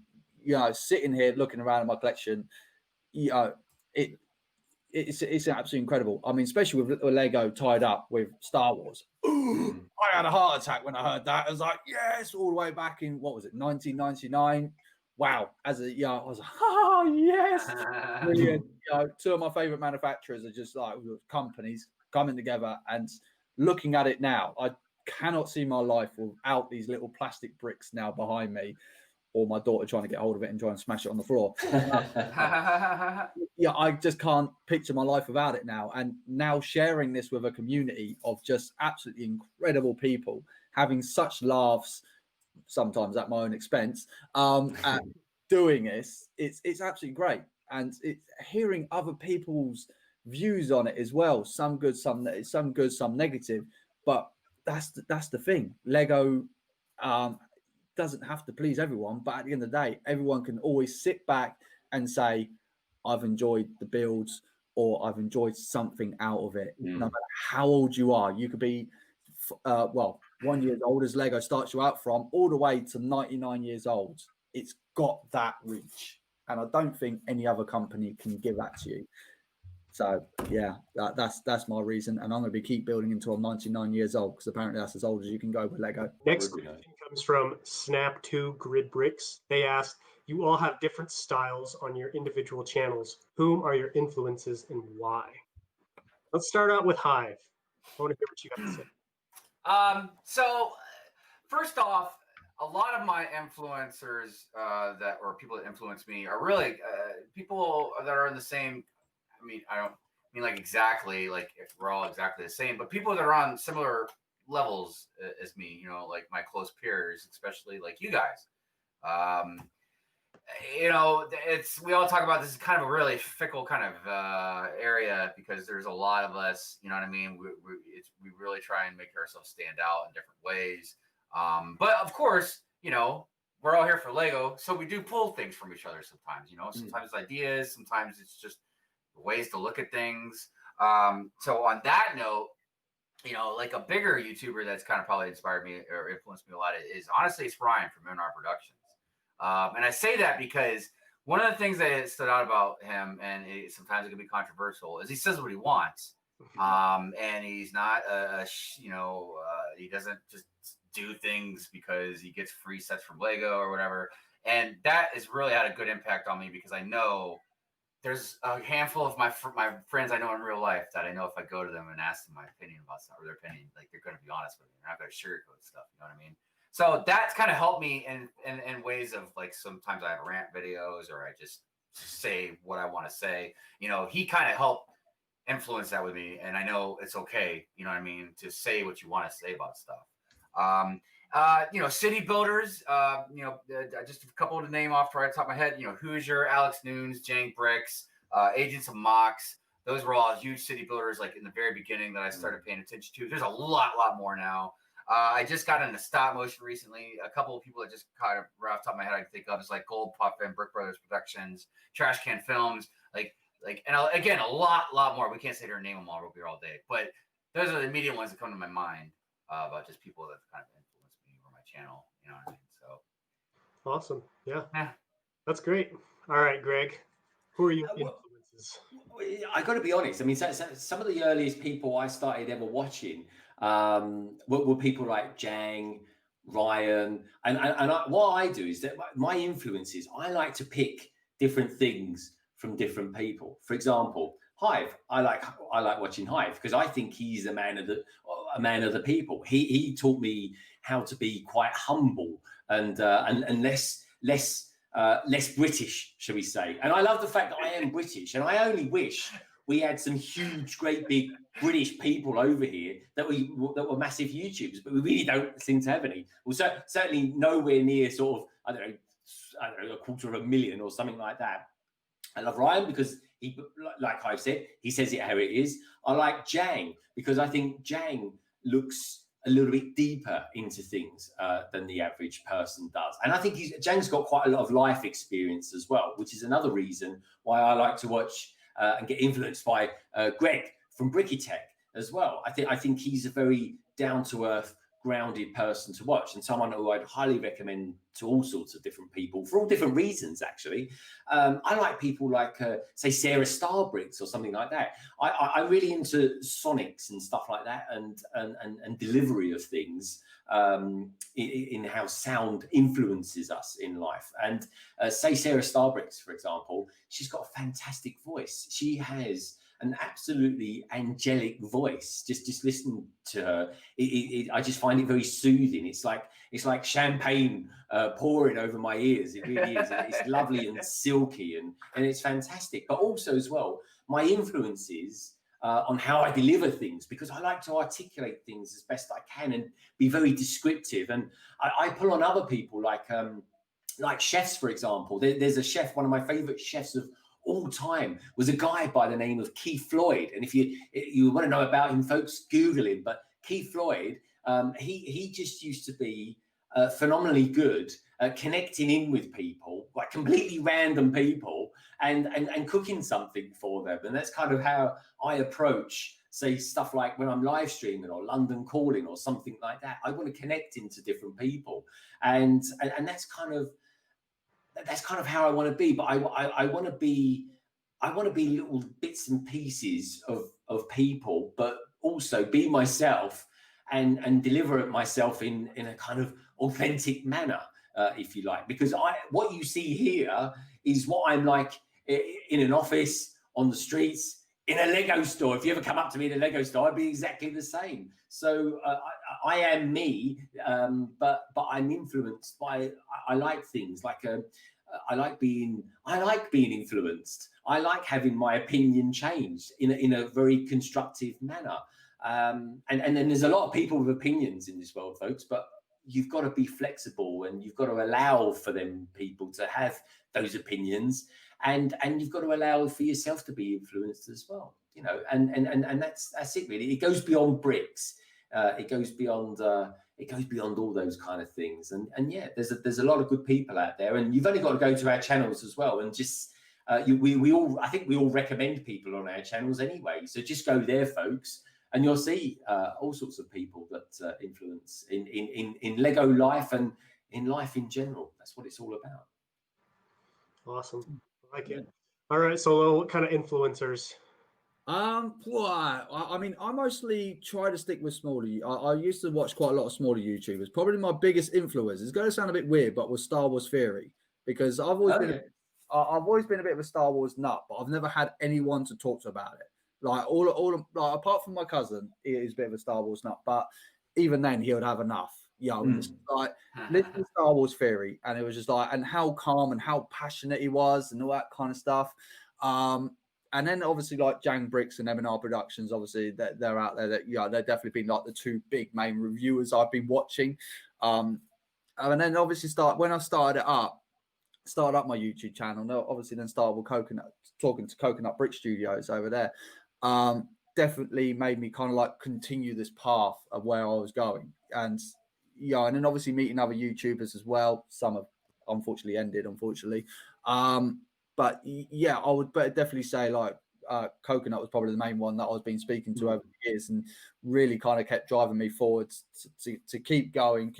sitting here looking around at my collection, it's absolutely incredible. I mean, especially with Lego tied up with Star Wars. I had a heart attack when I heard that. I was like, yes, all the way back in, what was it, 1999. Wow. As a I was like, oh yes, brilliant. Two of my favorite manufacturers are just like companies coming together, and looking at it now, I cannot see my life without these little plastic bricks now behind me, or my daughter trying to get hold of it and try and smash it on the floor. I just can't picture my life without it now. And now sharing this with a community of just absolutely incredible people, having such laughs, sometimes at my own expense, at doing this, it's absolutely great. And it's hearing other people's views on it as well. Some good, some negative. But that's the thing. Lego doesn't have to please everyone, but at the end of the day, everyone can always sit back and say, I've enjoyed the builds, or I've enjoyed something out of it. No matter how old you are, you could be 1 year old as Lego starts you out from, all the way to 99 years old. It's got that reach, and I don't think any other company can give that to you. So yeah, that's my reason, and I'm going to keep building until I'm 99 years old, because apparently that's as old as you can go with Lego. Next question comes from Snap2 Grid Bricks. They asked, you all have different styles on your individual channels. Whom are your influences and why? Let's start out with Hive. I want to hear what you got to say. So first off, a lot of my influencers or people that influence me are really people that are in the same. I mean, I don't mean like exactly like if we're all exactly the same, but people that are on similar levels as me, like my close peers, especially like you guys. We all talk about this is kind of a really fickle kind of area, because there's a lot of us, you know what I mean? We really try and make ourselves stand out in different ways. But of course, we're all here for Lego, so we do pull things from each other sometimes, sometimes ideas, sometimes it's just ways to look at things. So on that note, like a bigger YouTuber that's kind of probably inspired me or influenced me a lot is honestly, it's Ryan from MNR Productions. And I say that because one of the things that stood out about him, and sometimes it can be controversial, is he says what he wants. And he's not he doesn't just do things because he gets free sets from Lego or whatever. And that has really had a good impact on me, because I know there's a handful of my friends I know in real life that I know if I go to them and ask them my opinion about stuff, or their opinion, like, they're going to be honest with me. They're not going to sugarcoat stuff. You know what I mean? So that's kind of helped me in ways of, like, sometimes I have rant videos, or I just say what I want to say. You know, he kind of helped influence that with me, and I know it's okay. You know what I mean? To say what you want to say about stuff. City builders, just a couple to name off right off the top of my head, Hoosier, Alex Nunes, Jang Bricks, Agents of Mox. Those were all huge city builders, like, in the very beginning that I started paying attention to. There's a lot more now. I just got into stop motion recently. A couple of people that just kind of right off the top of my head I can think of is like Gold Puff and Brick Brothers Productions, Trash Can Films, and again, a lot more. We can't sit here and name them all. We'll be here all day. But those are the immediate ones that come to my mind about just people that kind of influenced me or my channel. You know what I mean? So awesome. Yeah. That's great. All right, Greg, who are your influences? I got to be honest. I mean, some of the earliest people I started ever watching were people like Jang, Ryan, and what I do is that my influences, I like to pick different things from different people. For example, Hive. I like watching Hive because I think he's a man of the people. He taught me how to be quite humble and less British, shall we say? And I love the fact that I am British, and I only wish we had some huge, great big British people over here that were massive YouTubers, but we really don't seem to have any. Well, certainly nowhere near sort of I don't know 250,000 or something like that. I love Ryan because he, like I've said, he says it how it is. I like Jang because I think Jang looks a little bit deeper into things than the average person does. And I think Jang's got quite a lot of life experience as well, which is another reason why I like to watch and get influenced by Greg from Bricky Tech as well. I think he's a very down-to-earth, grounded person to watch, and someone who I'd highly recommend to all sorts of different people for all different reasons, actually. I like people like, say, Sarah Starbriggs or something like that. I'm really into sonics and stuff like that, and delivery of things in how sound influences us in life. And say Sarah Starbriggs, for example, she's got a fantastic voice. She has an absolutely angelic voice. Just listen to her. I just find it very soothing. It's like champagne pouring over my ears. It really is. It's lovely and silky, and it's fantastic. But also as well, my influences on how I deliver things, because I like to articulate things as best I can and be very descriptive. And I pull on other people like chefs, for example. There's a chef, one of my favorite chefs of all time was a guy by the name of Keith Floyd. And if you want to know about him, folks, Google him. But Keith Floyd, he just used to be phenomenally good at connecting in with people, like completely random people, and cooking something for them. And that's kind of how I approach, say, stuff like when I'm live streaming or London Calling or something like that. I want to connect into different people, and that's kind of how I want to be. But I want to be little bits and pieces of people, but also be myself and deliver it myself in a kind of authentic manner, if you like. Because what you see here is what I'm like in an office, on the streets, in a Lego store. If you ever come up to me in a Lego store, I'd be exactly the same. So I am me, but I'm influenced by. I like things like I like being influenced. I like having my opinion changed in a very constructive manner. And then there's a lot of people with opinions in this world, folks, but you've got to be flexible, and you've got to allow for them people to have those opinions, and you've got to allow for yourself to be influenced as well, you know. And that's it really. It goes beyond bricks. It goes beyond all those kind of things. And yeah, there's a lot of good people out there, and you've only got to go to our channels as well, and just I think we all recommend people on our channels anyway. So just go there, folks, and you'll see all sorts of people that influence in Lego life and in life in general. That's what it's all about. Awesome. I like it. All right. So what kind of influencers? I mean, I mostly try to stick with smaller. I used to watch quite a lot of smaller YouTubers. Probably my biggest influence, it's going to sound a bit weird, but was Star Wars Theory, because Okay. I've always been a bit of a Star Wars nut, but I've never had anyone to talk to about it. Like like apart from my cousin, he is a bit of a Star Wars nut, but even then he would have enough. And it's like listening to Star Wars Theory, and it was just like, and how calm and how passionate he was, and all that kind of stuff. And then obviously like Jang Bricks and M&R Productions, obviously they're out there that they're definitely been like the two big main reviewers I've been watching. And then obviously when I started up my YouTube channel. No, obviously then started with talking to Coconut Brick Studios over there. Definitely made me kind of like continue this path of where I was going. And and then obviously meeting other YouTubers as well. Some have unfortunately ended, but yeah, I would definitely say like Coconut was probably the main one that I was been speaking to over the years, and really kind of kept driving me forward to keep going,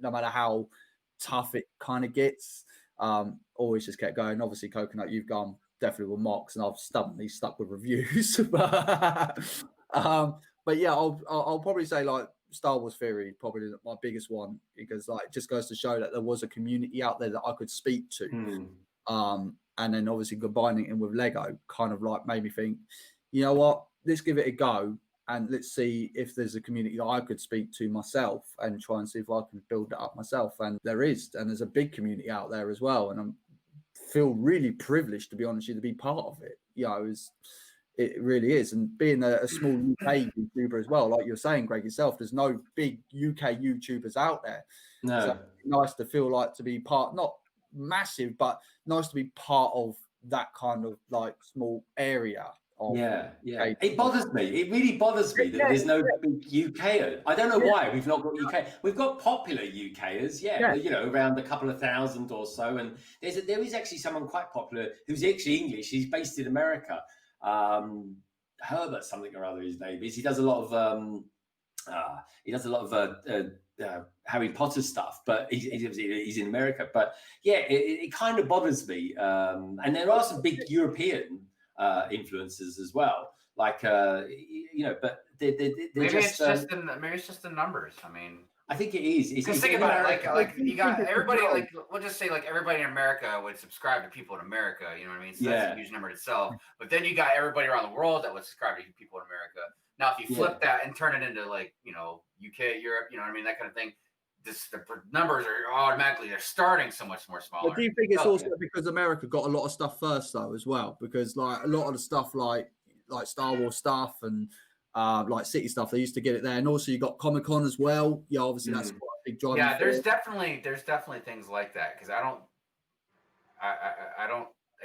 no matter how tough it kind of gets. Always just kept going. Obviously, Coconut, you've gone definitely with mocks, and I've stubbornly stuck with reviews. but yeah, I'll probably say like Star Wars Theory, probably my biggest one, because like it just goes to show that there was a community out there that I could speak to. And then obviously combining it with Lego kind of like made me think, you know what, let's give it a go. And let's see if there's a community that I could speak to myself and try and see if I can build it up myself. And there's a big community out there as well. And I feel really privileged, to be honest with you, to be part of it. It really is. And being a small UK YouTuber as well, like you're saying, Greg, yourself, there's no big UK YouTubers out there. No. So it's nice to feel like to be part, not massive, but nice to be part of that kind of like small area. Yeah. It bothers me. It really bothers me that there's no big UKers. I don't know why we've not got UK. We've got popular UKers, around a couple of thousand or so. And there is actually someone quite popular who's actually English. He's based in America. Herbert something or other his name is. He does a lot of Harry Potter stuff, but he's in America. But yeah, it kind of bothers me. And there are some big European influencers as well, like but maybe it's just the numbers. I mean, I think it is. Because think about it, like you got everybody, like we'll just say like everybody in America would subscribe to people in America. You know what I mean? So that's a huge number in itself. But then you got everybody around the world that would subscribe to people in America. Now, if you flip that and turn it into like UK, Europe, you know what I mean, that kind of thing. The numbers are automatically they're starting so much more smaller. But do you think it's also because America got a lot of stuff first though as well? Because like a lot of the stuff like Star Wars stuff and like City stuff, they used to get it there, and also you got Comic-Con as well. Yeah, obviously that's quite a big drive. Yeah, there's definitely things like that because I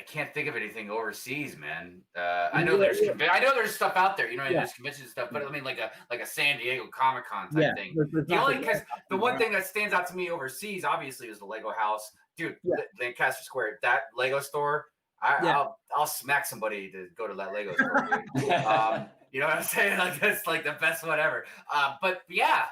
can't think of anything overseas, man. I know there's stuff out there, there's convention stuff, but I mean like a San Diego Comic-Con type thing. The one thing that stands out to me overseas, obviously, is the Lego house, dude. Lancaster Square, that Lego store. I'll smack somebody to go to that Lego store, dude. You know what I'm saying? Like that's like the best one ever. But yeah,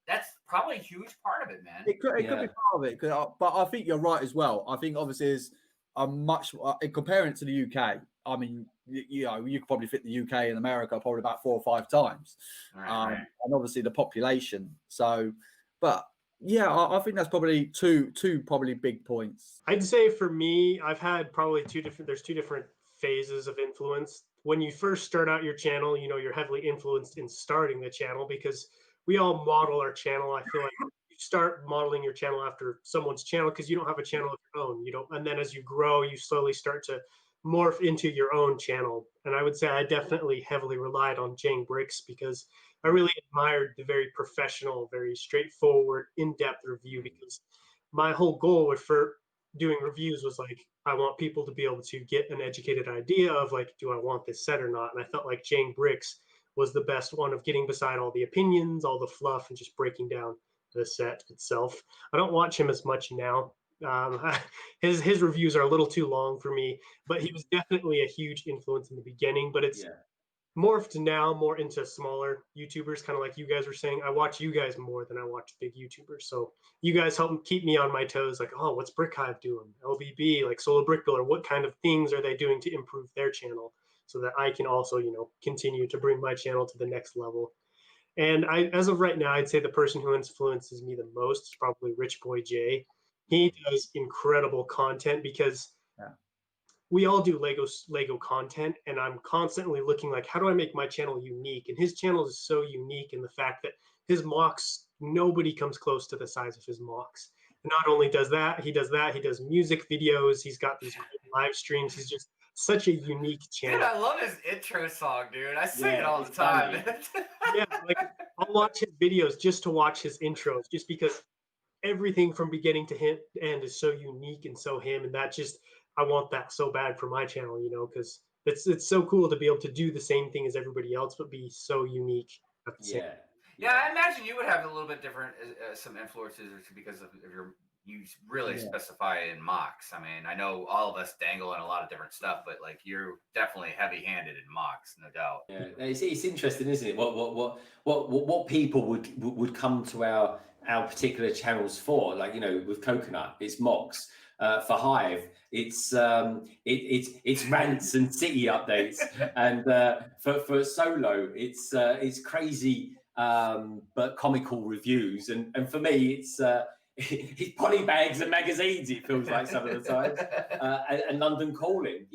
that's probably a huge part of it, man. It could be part of it, but I think you're right as well. I think obviously is a much comparing it to the UK. I mean, you could probably fit the UK and America probably about 4 or 5 times, right. And obviously the population. So, but yeah, I think that's probably two probably big points. I'd say for me, I've had probably there's 2 different phases of influence. When you first start out your channel, you're heavily influenced in starting the channel because we all model our channel. I feel like you start modeling your channel after someone's channel because you don't have a channel of your own. And then as you grow, you slowly start to morph into your own channel. And I would say I definitely heavily relied on Jang Bricks because I really admired the very professional, very straightforward, in-depth review because my whole goal for doing reviews was like, I want people to be able to get an educated idea of like, do I want this set or not? And I felt like Jang Bricks was the best one of getting beside all the opinions, all the fluff, and just breaking down the set itself. I don't watch him as much now. His reviews are a little too long for me, but he was definitely a huge influence in the beginning. But it's morphed now more into smaller YouTubers, kind of like you guys were saying. I watch you guys more than I watch big YouTubers. So you guys help keep me on my toes. Like, oh, what's Brick Hive doing? LBB, like Solo Brick Builder. What kind of things are they doing to improve their channel so that I can also, continue to bring my channel to the next level. And as of right now, I'd say the person who influences me the most is probably Rich Boy J. He does incredible content because we all do Lego content, and I'm constantly looking like, how do I make my channel unique? And his channel is so unique in the fact that his mocks, nobody comes close to the size of his mocks. And not only does that, he does music videos. He's got these live streams. He's just such a unique channel. Dude, I love his intro song, dude. I sing it all the it's time. Yeah, like I'll watch his videos just to watch his intros, just because everything from beginning to end is so unique and so him, and that just, I want that so bad for my channel, because it's so cool to be able to do the same thing as everybody else but be so unique at the same. Yeah, I imagine you would have a little bit different some influences because of your, you really specify in mocks. I mean, I know all of us dangle in a lot of different stuff, but like you're definitely heavy-handed in mocks, no doubt. Yeah, it's interesting, isn't it? What people would come to our particular channels for? Like, with Coconut, it's mocks. For Hive, it's rants and city updates, and for Solo, it's crazy but comical reviews, and for me, it's polybags and magazines. It feels like some of the times, and London Calling.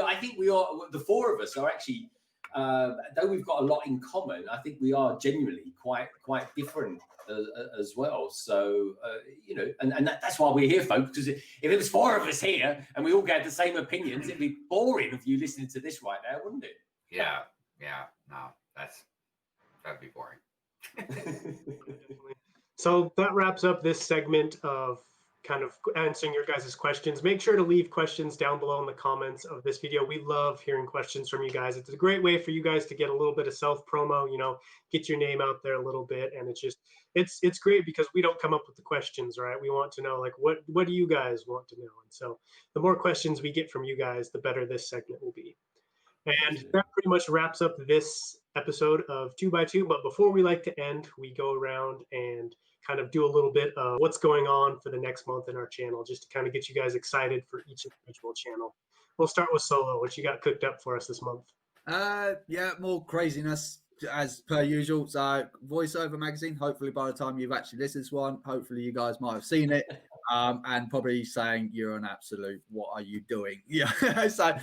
I think we are, the four of us are actually, though we've got a lot in common, I think we are genuinely quite different as well. So, and that's why we're here, folks, because if it was four of us here and we all had the same opinions, it'd be boring if you listening to this right now, wouldn't it? Yeah. No, that'd be boring. So that wraps up this segment of kind of answering your guys' questions. Make sure to leave questions down below in the comments of this video. We love hearing questions from you guys. It's a great way for you guys to get a little bit of self promo, get your name out there a little bit. And it's great because we don't come up with the questions, right? We want to know, like, what do you guys want to know? And so the more questions we get from you guys, the better this segment will be. And that pretty much wraps up this episode of 2x2. But before we like to end, we go around and kind of do a little bit of what's going on for the next month in our channel, just to kind of get you guys excited for each individual channel. We'll start with Solo. What you got cooked up for us this month? Yeah, more craziness as per usual. So voiceover magazine, hopefully by the time you've actually listened to this one, hopefully you guys might have seen it. And probably saying you're an absolute, what are you doing? Yeah. So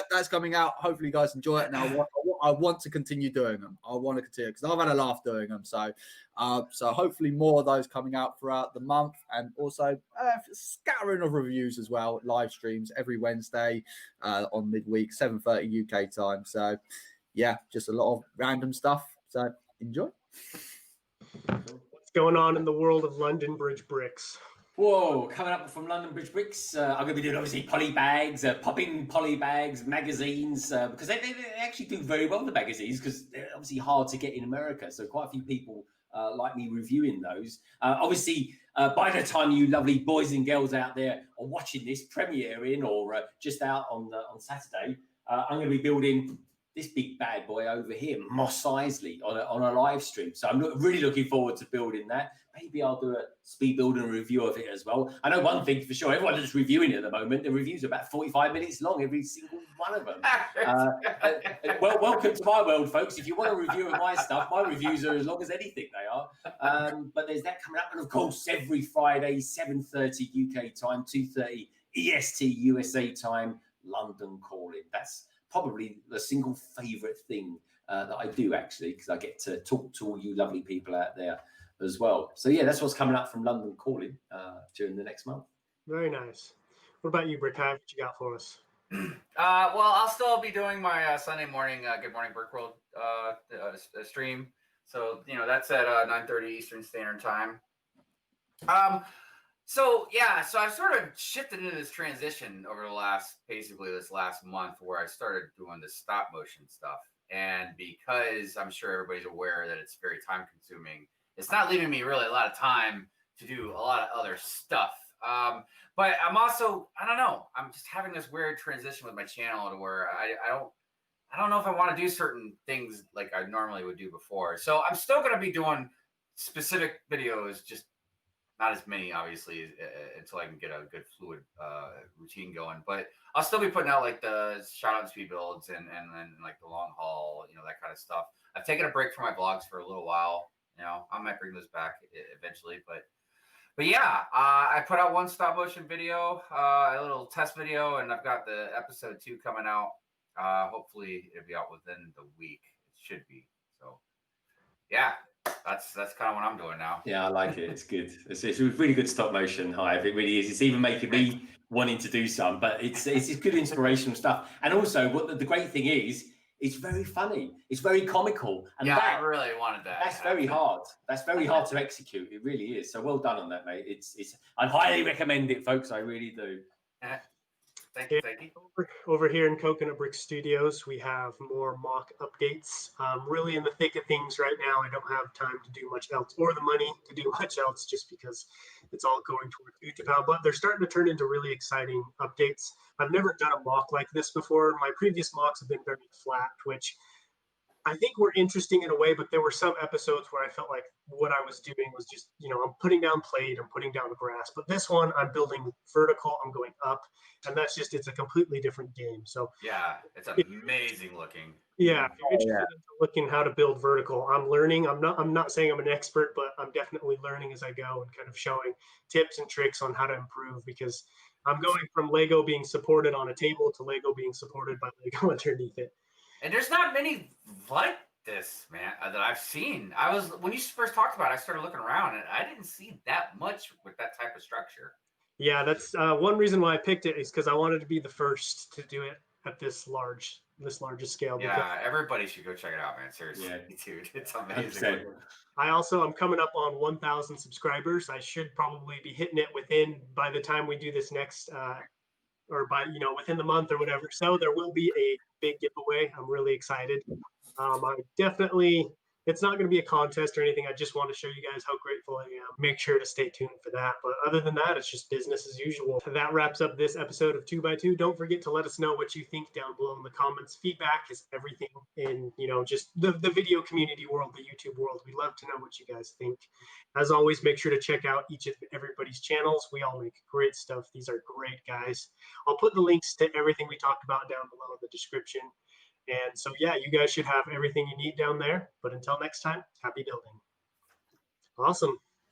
that's coming out. Hopefully you guys enjoy it. Now I want to continue doing them. I want to continue because I've had a laugh doing them. So hopefully more of those coming out throughout the month, and also scattering of reviews as well. Live streams every Wednesday on midweek, 7:30 UK time. So yeah, just a lot of random stuff. So enjoy. What's going on in the world of London Bridge bricks? Whoa, coming up from London Bridge Bricks, I'm going to be doing obviously poly bags, popping poly bags, magazines, because they actually do very well, the magazines, because they're obviously hard to get in America. So quite a few people like me reviewing those. Obviously, by the time you lovely boys and girls out there are watching this premiering or just out on Saturday, I'm going to be building this big bad boy over here, Moss Isley, on a live stream. So I'm really looking forward to building that. Maybe I'll do a speed building review of it as well. I know one thing for sure, everyone that's reviewing it at the moment, the reviews are about 45 minutes long, every single one of them. Well, welcome to my world, folks. If you want a review of my stuff, my reviews are as long as anything they are. But there's that coming up. And of course, every Friday, 7:30 UK time, 2:30 EST USA time, London Calling. That's probably the single favourite thing that I do, actually, because I get to talk to all you lovely people out there as well. So yeah, that's what's coming up from London Calling during the next month. Very nice. What about you, Brick Hive? What you got for us? Well, I'll still be doing my Sunday morning Good Morning Brick World stream. So that's at 9:30 Eastern Standard Time. So I've sort of shifted into this transition over this last month, where I started doing the stop motion stuff. And because I'm sure everybody's aware that it's very time consuming, it's not leaving me really a lot of time to do a lot of other stuff. But I'm also, I don't know, I'm just having this weird transition with my channel to where I don't I don't know if I want to do certain things like I normally would do before. So I'm still going to be doing specific videos, just not as many, obviously, until I can get a good fluid routine going. But I'll still be putting out like the shout out and speed builds and then like the long haul, that kind of stuff. I've taken a break from my blogs for a little while. I might bring those back eventually, but yeah, I put out one stop motion video, a little test video, and I've got the episode 2 coming out. Hopefully it'll be out within the week. It should be. So yeah, that's kind of what I'm doing now. Yeah, I like it. It's good. It's a really good stop motion Hive. It really is. It's even making me wanting to do some, but it's good inspirational stuff. And also, what the great thing is, it's very funny. It's very comical. And yeah, I really wanted that. That's very hard. That's very hard to execute. It really is. So well done on that, mate. I highly recommend it, folks. I really do. Thank you. Over here in Coconut Brick Studios, we have more mock updates. Really in the thick of things right now. I don't have time to do much else or the money to do much else just because it's all going towards YouTube. But they're starting to turn into really exciting updates. I've never done a mock like this before. My previous mocks have been very flat, which I think were interesting in a way, but there were some episodes where I felt like what I was doing was just, I'm putting down plate, I'm putting down the grass. But this one, I'm building vertical, I'm going up, and it's a completely different game. So yeah, it's amazing looking. Yeah, if you're interested in looking how to build vertical, I'm learning. I'm not saying I'm an expert, but I'm definitely learning as I go and kind of showing tips and tricks on how to improve because I'm going from Lego being supported on a table to Lego being supported by Lego underneath it. And there's not many like this, man, that I've seen. When you first talked about it, I started looking around and I didn't see that much with that type of structure. Yeah, that's one reason why I picked it is because I wanted to be the first to do it at this largest scale. Yeah, everybody should go check it out, man. Seriously, dude, it's amazing. I'm coming up on 1,000 subscribers. I should probably be hitting it by the time we do this next within the month or whatever. So there will be a big giveaway. I'm really excited. It's not going to be a contest or anything. I just want to show you guys how grateful I am. Make sure to stay tuned for that. But other than that, it's just business as usual. That wraps up this episode of 2x2. Don't forget to let us know what you think down below in the comments. Feedback is everything in, just the video community world, the YouTube world. We love to know what you guys think. As always, make sure to check out everybody's channels. We all make great stuff. These are great guys. I'll put the links to everything we talked about down below in the description. And so, yeah, you guys should have everything you need down there. But until next time, happy building. Awesome.